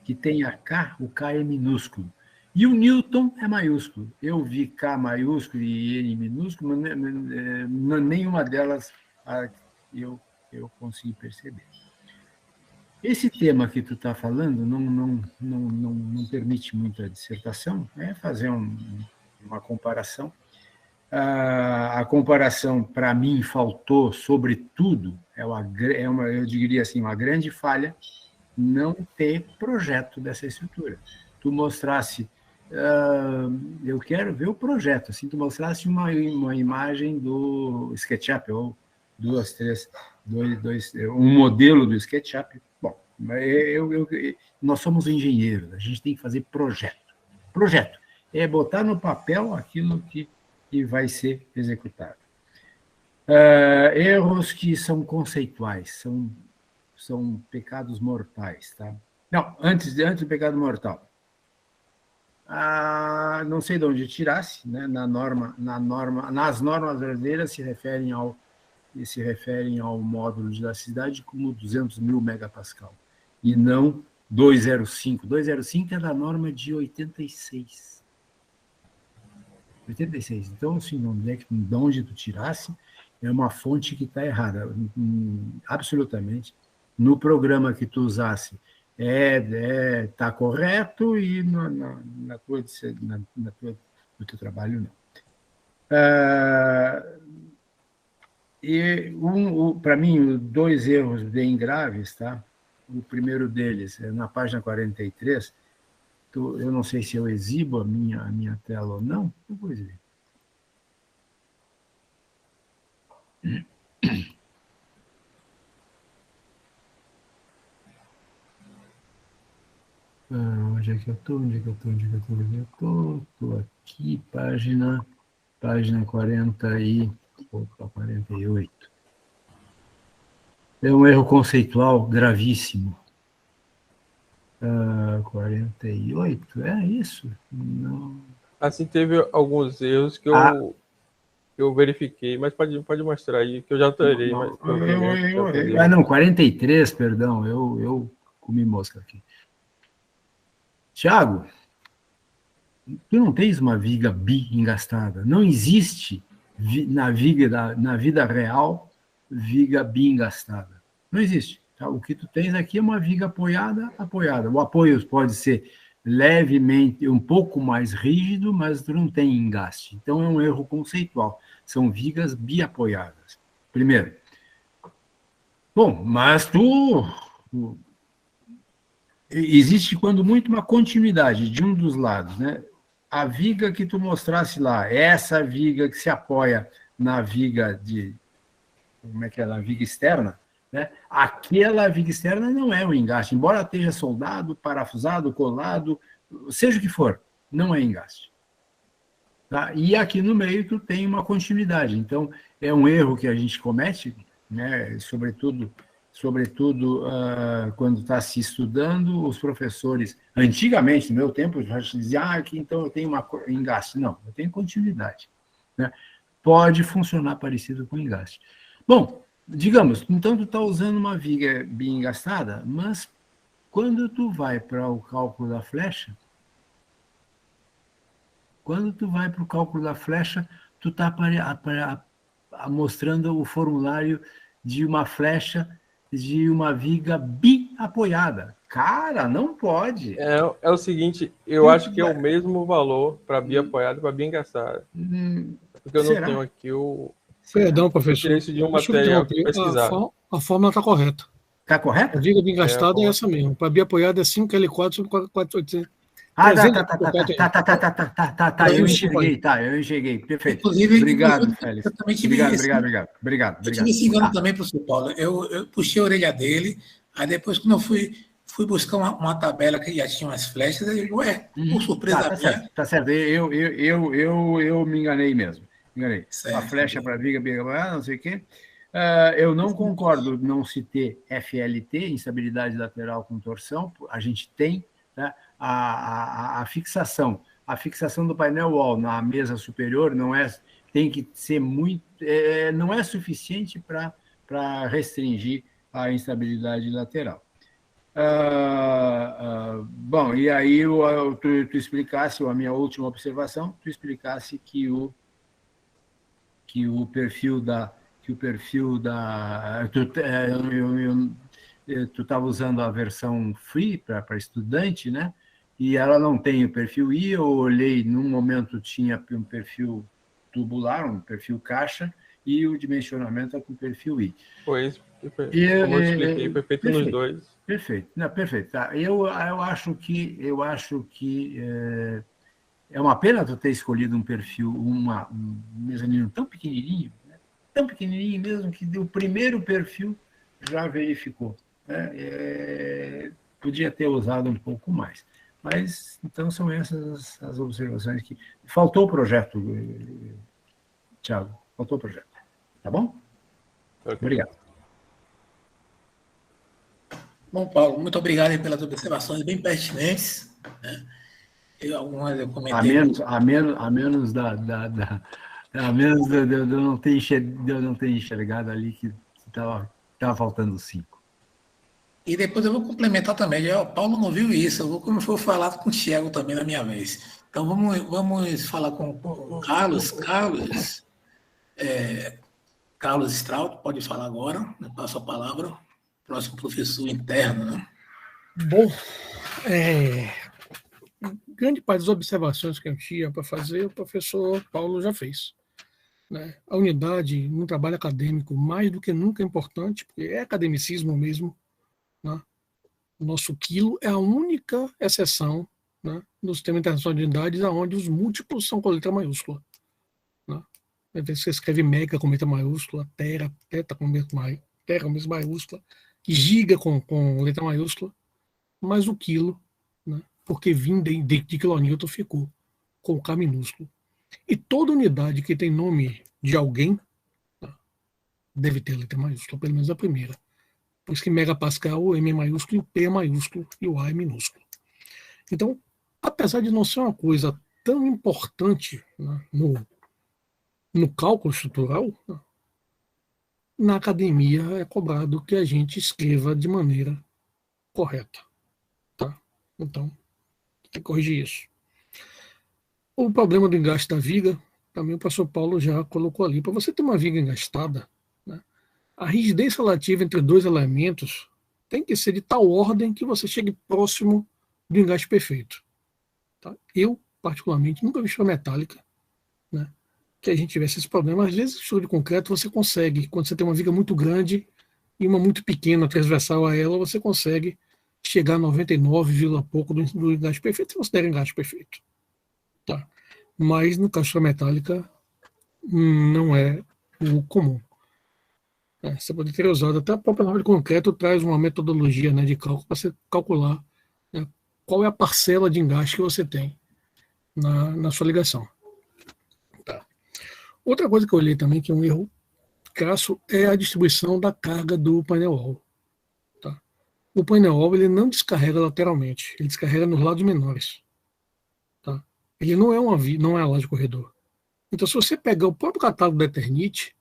que tenha K, o K é minúsculo. E o Newton é maiúsculo. Eu vi K maiúsculo e N minúsculo, nenhuma delas eu consegui perceber. Esse tema que tu está falando não permite muito a dissertação, é fazer uma comparação. A comparação, para mim, faltou, sobretudo, eu diria assim, uma grande falha, não ter projeto dessa estrutura. Tu mostrasse, eu quero ver o projeto, assim, tu mostrasse uma imagem do SketchUp, ou um modelo do SketchUp. Bom, nós somos engenheiros, a gente tem que fazer projeto. Projeto é botar no papel aquilo que vai ser executado. Erros que são conceituais, são pecados mortais. Tá? Não, antes do pecado mortal. Não sei de onde tirasse, né? Nas normas brasileiras se referem ao módulo de elasticidade como 200.000 megapascal, e não 205. 205 é da norma de 86. 86. Então, assim, de onde tu tirasse, é uma fonte que está errada, absolutamente. No programa que tu usasse, está correto, e no teu trabalho, não. Para mim, 2 erros bem graves, tá? O primeiro deles é na página 43. Eu não sei se eu exibo a minha tela ou não. Eu vou exibir. Onde é que eu estou? Estou aqui, página 48. É um erro conceitual gravíssimo. 48, é isso? Não. Assim, teve alguns erros que eu verifiquei, mas pode mostrar aí, que eu já alterei. Não, 43, perdão, eu comi mosca aqui. Tiago, tu não tens uma viga bi-engastada. Não existe na vida real viga bi-engastada. Não existe. Tá? O que tu tens aqui é uma viga apoiada. O apoio pode ser levemente, um pouco mais rígido, mas tu não tem engaste. Então, é um erro conceitual. São vigas biapoiadas. Primeiro. Bom, mas existe, quando muito, uma continuidade de um dos lados, né? A viga que tu mostrasse lá, essa viga que se apoia na viga na viga externa, né? Aquela viga externa não é um engaste, embora esteja soldado, parafusado, colado, seja o que for, não é engaste. Tá? E aqui no meio tu tem uma continuidade. Então, é um erro que a gente comete, né? Sobretudo quando está se estudando, os professores, antigamente, no meu tempo, já diziam que então eu tenho engaste. Não, eu tenho continuidade. Né? Pode funcionar parecido com engaste. Bom, digamos, então tu está usando uma viga bem engastada, mas quando tu vai para o cálculo da flecha, tu está mostrando o formulário de uma flecha de uma viga bi-apoiada. Cara, não pode. É o seguinte, eu acho que é o mesmo valor para bi-apoiada e para bi-engastada. Porque eu não tenho aqui o... Perdão, professor. Eu tirei isso de um material pesquisado. A fórmula está correta. Está correta? A viga bi-engastada é essa mesmo. Para bi-apoiada é 5L4 sobre 4,800. Tá. Eu enxerguei. Perfeito. Inclusive, obrigado, Félix. Eu também tive Obrigado. Eu tive esse engano também, professor Paulo. Eu puxei a orelha dele, aí depois, quando eu fui buscar uma tabela que já tinha umas flechas, eu digo, por surpresa minha... Tá certo. Eu me enganei mesmo. Certo. A flecha para viga, não sei o quê. Eu não concordo não se ter FLT, instabilidade lateral com torção. A gente tem, né, a fixação. A fixação do painel wall na mesa superior tem que ser muito... não é suficiente para para restringir a instabilidade lateral. Bom, e aí tu explicasse, a minha última observação, tu explicasse que o perfil da tu estava usando a versão free para estudante, né? E ela não tem o perfil I. Eu olhei, num momento tinha um perfil tubular, um perfil caixa, e o dimensionamento é com perfil I. Foi isso, como eu expliquei, foi feito nos dois. Perfeito, não, perfeito. Tá. Eu acho que é uma pena tu ter escolhido um perfil, um mezanino tão pequenininho, né? Tão pequenininho mesmo, que o primeiro perfil já verificou, né? Podia ter usado um pouco mais. Mas, então, são essas as observações que... Faltou o projeto, Thiago, faltou o projeto. Tá bom? Okay. Obrigado. Bom, Paulo, muito obrigado pelas observações bem pertinentes, né? Algumas eu comentei. A menos de eu não ter enxergado ali que estava faltando 5. E depois eu vou complementar também. O Paulo não viu isso, eu vou falar com o Thiago também na minha vez. Então vamos falar com o Carlos. Carlos Straut, pode falar agora, eu passo a palavra. Próximo professor interno, né? Bom, grande parte das observações que eu tinha para fazer, o professor Paulo já fez, né? A unidade, num trabalho acadêmico, mais do que nunca é importante, porque é academicismo mesmo, né? O nosso quilo é a única exceção, né, no sistema internacional de unidades onde os múltiplos são com letra maiúscula, né? Você escreve mega com letra maiúscula, teta com letra maiúscula, giga com letra maiúscula, mas o quilo, né, porque vim de quilonewton, ficou com o K minúsculo. E toda unidade que tem nome de alguém, tá, deve ter a letra maiúscula, pelo menos a primeira. Por isso que megapascal, o M é maiúsculo, o P é maiúsculo e o A é minúsculo. Então, apesar de não ser uma coisa tão importante, né, no cálculo estrutural, né, na academia é cobrado que a gente escreva de maneira correta. Tá? Então, tem que corrigir isso. O problema do engaste da viga, também o professor Paulo já colocou ali. Para você ter uma viga engastada, né, a rigidez relativa entre dois elementos tem que ser de tal ordem que você chegue próximo do engaste perfeito. Tá? Eu, particularmente, nunca vi estrutura metálica, né, que a gente tivesse esse problema. Às vezes, estrutura de concreto você consegue, quando você tem uma viga muito grande e uma muito pequena transversal a ela, você consegue chegar a 99, pouco do engaste perfeito, você considera engaste perfeito. Tá? Mas no caso da metálica não é o comum. Você pode ter usado até a própria norma de concreto, traz uma metodologia, né, de cálculo para você calcular, né, qual é a parcela de engaste que você tem na sua ligação. Tá. Outra coisa que eu olhei também, que é um erro crasso, é a distribuição da carga do painel wall. Tá? O painel wall ele não descarrega lateralmente, ele descarrega nos lados menores. Tá? Ele não é a laje de corredor. Então, se você pegar o próprio catálogo da Eternit,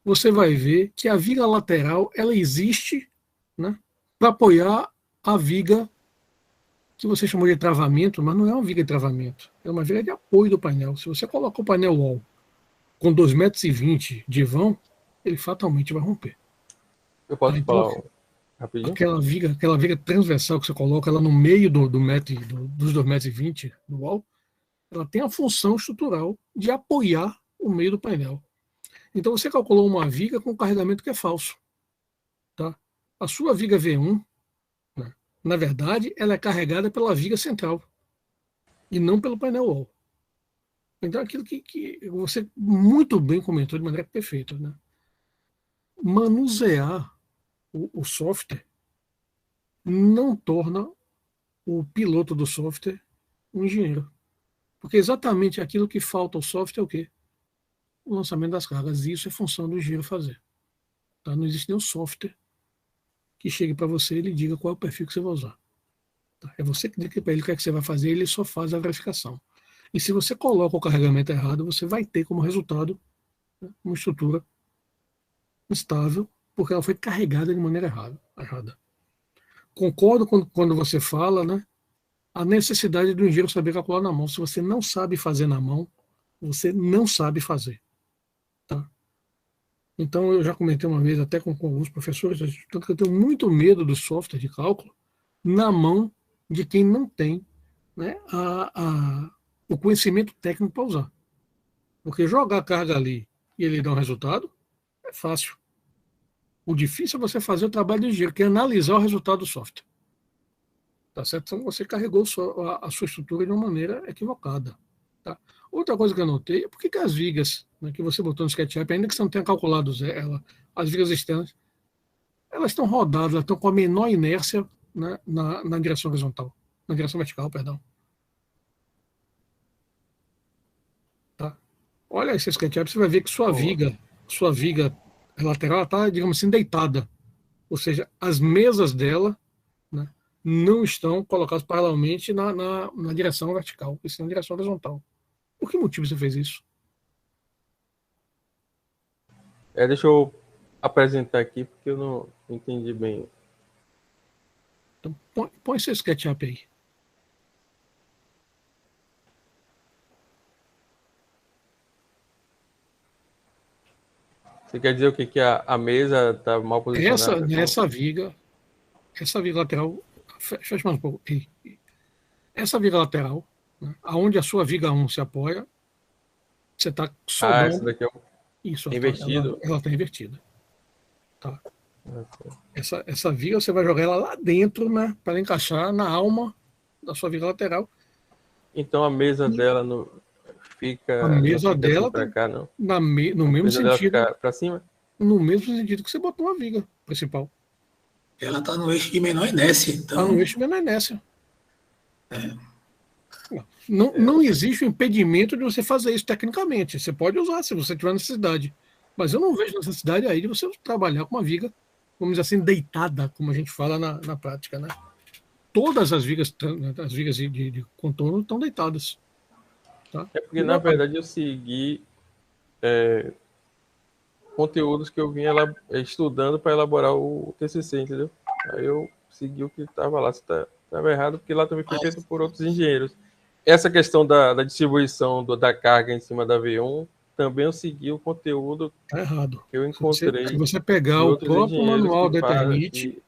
você vai ver que a viga lateral ela existe, né, para apoiar a viga que você chamou de travamento, mas não é uma viga de travamento, é uma viga de apoio do painel. Se você coloca o painel wall com 2,20 m de vão, ele fatalmente vai romper. Eu posso falar rapidinho? Aquela viga transversal que você coloca ela no meio dos 2,20 m do wall, ela tem a função estrutural de apoiar o meio do painel. Então você calculou uma viga com carregamento que é falso. Tá? A sua viga V1, né, na verdade, ela é carregada pela viga central e não pelo painel wall. Então aquilo que você muito bem comentou de maneira perfeita. Né? Manusear o software não torna o piloto do software um engenheiro. Porque exatamente aquilo que falta ao software é o quê? O lançamento das cargas. E isso é função do engenheiro fazer. Tá? Não existe nenhum software que chegue para você e lhe diga qual é o perfil que você vai usar. Tá? É você que diz para ele o que é que você vai fazer, ele só faz a verificação. E se você coloca o carregamento errado, você vai ter como resultado, né, uma estrutura instável porque ela foi carregada de maneira errada. Concordo quando você fala, né, a necessidade do engenheiro saber calcular na mão. Se você não sabe fazer na mão, você não sabe fazer. Tá? Então, eu já comentei uma vez até com alguns professores, tanto que eu tenho muito medo do software de cálculo na mão de quem não tem, né, o conhecimento técnico para usar. Porque jogar a carga ali e ele dar um resultado é fácil. O difícil é você fazer o trabalho do engenheiro, que é analisar o resultado do software. Tá certo? Então você carregou a sua estrutura de uma maneira equivocada. Tá? Outra coisa que eu notei é por que as vigas, né, que você botou no SketchUp, ainda que você não tenha calculado as vigas externas, elas estão rodadas, elas estão com a menor inércia, né, na direção horizontal, na direção vertical, perdão. Tá? Olha esse SketchUp, você vai ver que sua viga lateral está, digamos assim, deitada. Ou seja, as mesas dela, né, não estão colocadas paralelamente na direção vertical, e sim na direção horizontal. Por que motivo você fez isso? Deixa eu apresentar aqui, porque eu não entendi bem. Então, põe seu SketchUp aí. Você quer dizer o que a mesa está mal posicionada? Essa viga lateral, fecha mais um pouco. Essa viga lateral, né, aonde a sua viga 1 se apoia, você está sobrando. Essa daqui é isso, invertido. Ela está invertida. Tá? Essa viga você vai jogar ela lá dentro, né, para encaixar na alma da sua viga lateral. Então a mesa dela não fica. A mesa dela para cá, não? No mesmo sentido. Para cima? No mesmo sentido que você botou a viga principal. Ela está no eixo de menor inércia. Então... Está no eixo de menor inércia. Não existe um impedimento de você fazer isso tecnicamente. Você pode usar se você tiver necessidade. Mas eu não vejo necessidade aí de você trabalhar com uma viga, vamos dizer assim, deitada, como a gente fala na prática, né? Todas as vigas de contorno estão deitadas. Tá? É porque, na verdade, eu segui conteúdos que eu vinha estudando para elaborar o TCC, entendeu? Aí eu segui o que estava lá. Se estava errado, porque lá também foi feito por outros engenheiros. Essa questão da distribuição da carga em cima da V1, também eu segui o conteúdo errado. Que eu encontrei. Se você pegar o próprio manual da Eternit,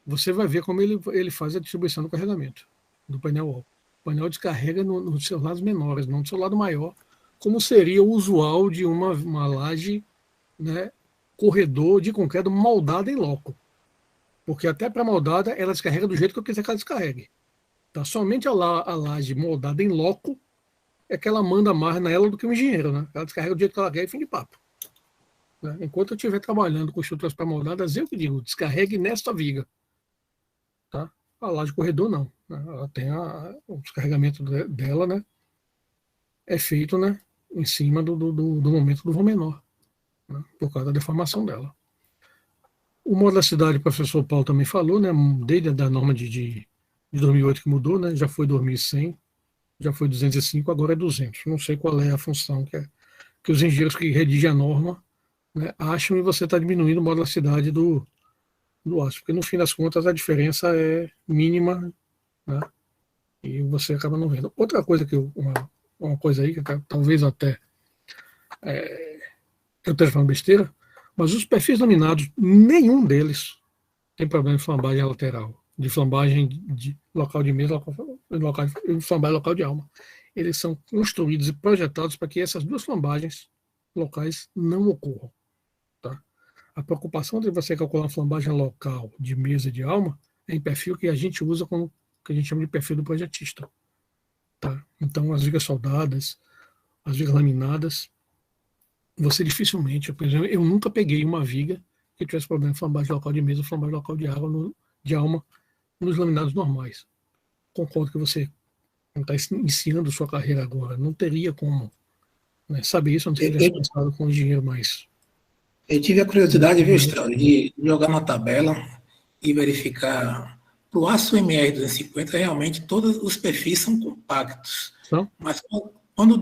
você vai ver como ele faz a distribuição do carregamento do painel wall. O painel descarrega nos seus lados menores, não no seu lado maior, como seria o usual de uma laje, né, corredor de concreto moldada em loco. Porque até para moldada, ela descarrega do jeito que eu quiser que ela descarregue. Tá? Somente a laje moldada em loco é que ela manda mais nela do que o engenheiro, né? Ela descarrega do jeito que ela quer e fim de papo. Né? Enquanto eu estiver trabalhando com estruturas pré-moldadas, eu que digo, descarregue nesta viga. Tá? A laje corredor não. Né? Ela tem o descarregamento dela, né? É feito, né, em cima do momento do vão menor, né? Por causa da deformação dela. O modo da cidade, o professor Paulo também falou, né? Desde a norma de 2008 que mudou, né? Já foi 2100, já foi 205, agora é 200. Não sei qual é a função que os engenheiros que redigem a norma, né, acham, e você está diminuindo o modo da cidade do aço, porque no fim das contas a diferença é mínima, né? E você acaba não vendo. Outra coisa uma coisa aí que talvez até eu esteja falando besteira, mas os perfis laminados, nenhum deles tem problema de flambagem lateral, de flambagem de local de mesa, flambagem local de alma. Eles são construídos e projetados para que essas duas flambagens locais não ocorram. Tá? A preocupação de você calcular uma flambagem local de mesa e de alma é em perfil que a gente usa como que a gente chama de perfil do projetista. Tá? Então, as vigas soldadas, as vigas laminadas, você dificilmente, por exemplo, eu nunca peguei uma viga que tivesse problema de flambagem local de mesa ou flambagem local de alma nos laminados normais. Concordo que você está iniciando sua carreira agora, não teria como, né, saber isso, não teria pensado com o engenheiro mais. Eu tive a curiosidade, viu, Estrada, de jogar uma tabela e verificar. Para o aço MR250, realmente todos os perfis são compactos. Mas quando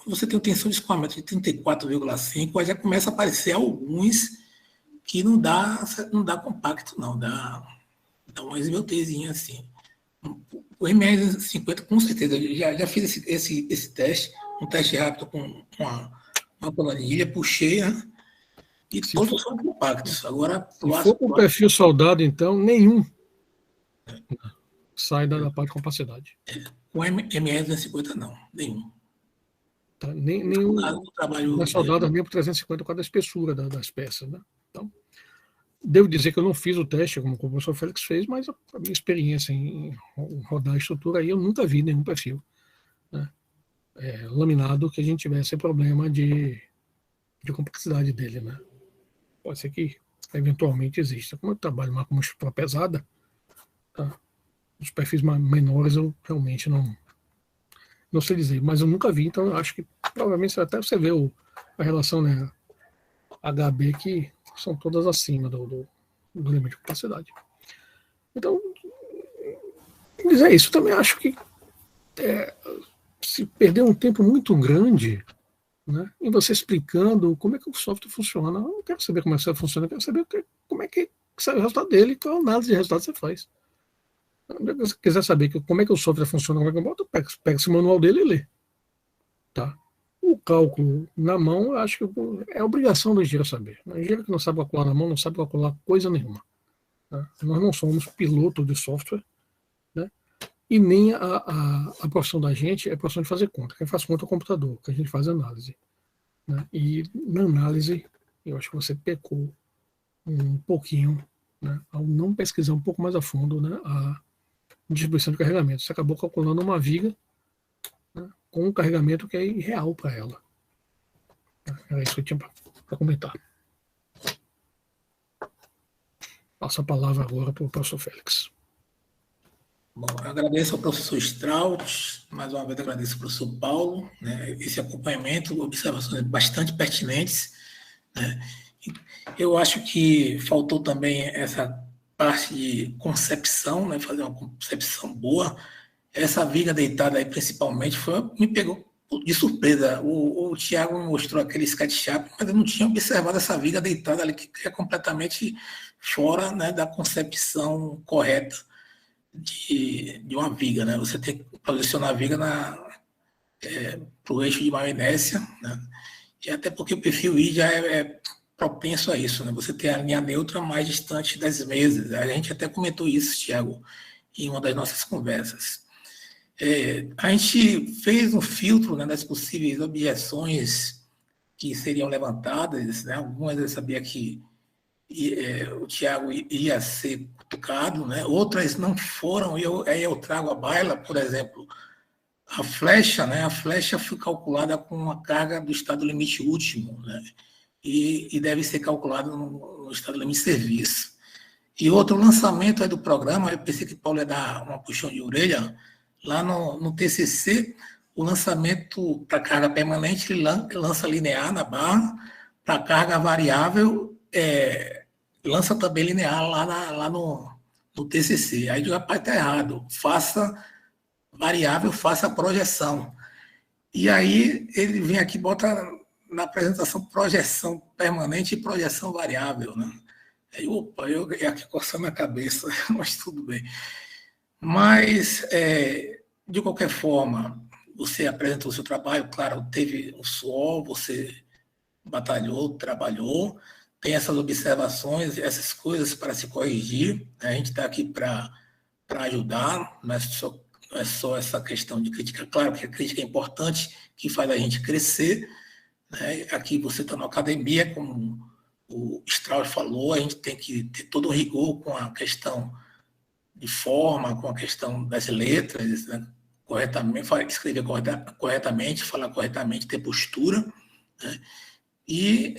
você tem uma tensão de escoamento de 34,5, aí já começa a aparecer alguns que não dá compacto, não, dá uma esbeltezinha assim. O MS50, com certeza, já fiz esse teste, um teste rápido com uma planilha, puxei, né? E todos são compactos. Agora, se for com o perfil soldado, então, nenhum sai da parte de capacidade. Com MS50, não, nenhum. Tá? Nenhum é soldado mesmo por 350 por causa da espessura das peças. Né? Então, devo dizer que eu não fiz o teste, como o professor Félix fez, mas a minha experiência em rodar a estrutura aí, eu nunca vi nenhum perfil, né? Laminado que a gente tivesse problema de complexidade dele. Né? Pode ser que eventualmente exista. Como eu trabalho mais com uma estrutura pesada, tá? Os perfis menores eu realmente não sei dizer, mas eu nunca vi, então eu acho que provavelmente até você vê a relação, né, HB, que são todas acima do limite de capacidade. Então, dizer isso, eu também acho que se perder um tempo muito grande, né, em você explicando como é que o software funciona, eu não quero saber como é que ele funciona, eu quero saber como é que sai o resultado dele, qual análise de resultado você faz. Se você quiser saber como é que o software funciona, como é que eu boto, pega esse manual dele e lê. Tá? O cálculo na mão, eu acho que é obrigação do engenheiro saber. O engenheiro que não sabe calcular na mão não sabe calcular coisa nenhuma. Tá? Nós não somos piloto de software, né? E nem a profissão da gente é a profissão de fazer conta. Quem faz conta é o computador, que a gente faz análise. Né? E na análise, eu acho que você pecou um pouquinho, né, ao não pesquisar um pouco mais a fundo, né, a distribuição de carregamento. Você acabou calculando uma viga, né, com um carregamento que é irreal para ela. Era isso que eu tinha para comentar. Passo a palavra agora para o professor Félix. Bom, eu agradeço ao professor Strauss, mais uma vez agradeço ao professor Paulo, né, esse acompanhamento, observações bastante pertinentes. Né. Eu acho que faltou também essa parte de concepção, né, fazer uma concepção boa. Essa viga deitada aí, principalmente, me pegou de surpresa. O Tiago me mostrou aquele SketchUp, mas eu não tinha observado essa viga deitada ali, que é completamente fora, né, da concepção correta de uma viga. Né? Você tem que posicionar a viga para o eixo de maior inércia, né? E até porque o perfil I já é propenso a isso, né? Você tem a linha neutra mais distante das mesas. A gente até comentou isso, Tiago, em uma das nossas conversas. A gente fez um filtro, né, das possíveis objeções que seriam levantadas, né? Algumas eu sabia que o Tiago ia ser cutucado, né? Outras não foram, e eu trago a baila, por exemplo, a flecha, né? A flecha foi calculada com a carga do estado limite último, né? E deve ser calculado no estado limite de serviço. E outro lançamento aí do programa, eu pensei que o Paulo ia dar uma puxão de orelha, lá no TCC, o lançamento para carga permanente, ele lança linear na barra, para carga variável, lança também linear lá no TCC. Aí o rapaz está errado, faça variável, faça projeção. E aí ele vem aqui e bota na apresentação projeção permanente e projeção variável, né? Aí, opa, eu aqui coçando a cabeça, mas tudo bem. Mas, de qualquer forma, você apresentou o seu trabalho, claro, teve um suor, você batalhou, trabalhou, tem essas observações, essas coisas para se corrigir, né? A gente está aqui para ajudar, não é só essa questão de crítica. Claro que a crítica é importante, que faz a gente crescer, né? Aqui você está na academia, como o Strauss falou, a gente tem que ter todo o rigor com a questão de forma, com a questão das letras, né? Corretamente, escrever corretamente, falar corretamente, ter postura, né? E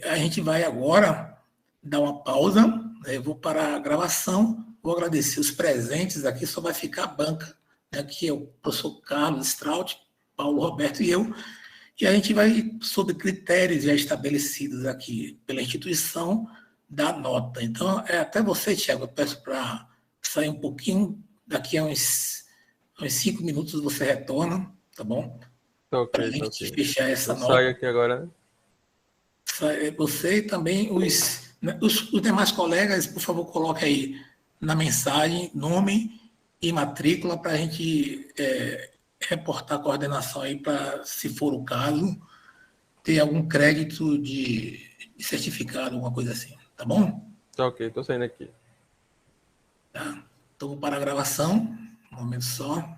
a gente vai agora dar uma pausa, né? Eu vou parar a gravação, vou agradecer os presentes aqui, só vai ficar a banca, né? Que é o professor Carlos Strauss, Paulo Roberto e eu, e a gente vai, sobre critérios já estabelecidos aqui pela instituição, dar nota. Então, até você, Tiago, eu peço para sair um pouquinho, daqui a uns 5 minutos você retorna, tá bom? Tá ok, para a gente fechar essa eu nota. saio aqui agora. Você e também os Os demais colegas, por favor, coloquem aí na mensagem nome e matrícula para a gente reportar a coordenação aí para, se for o caso, ter algum crédito de certificado, alguma coisa assim. Tá bom? Tá ok, estou saindo aqui. Tá. Então, para a gravação, um momento só.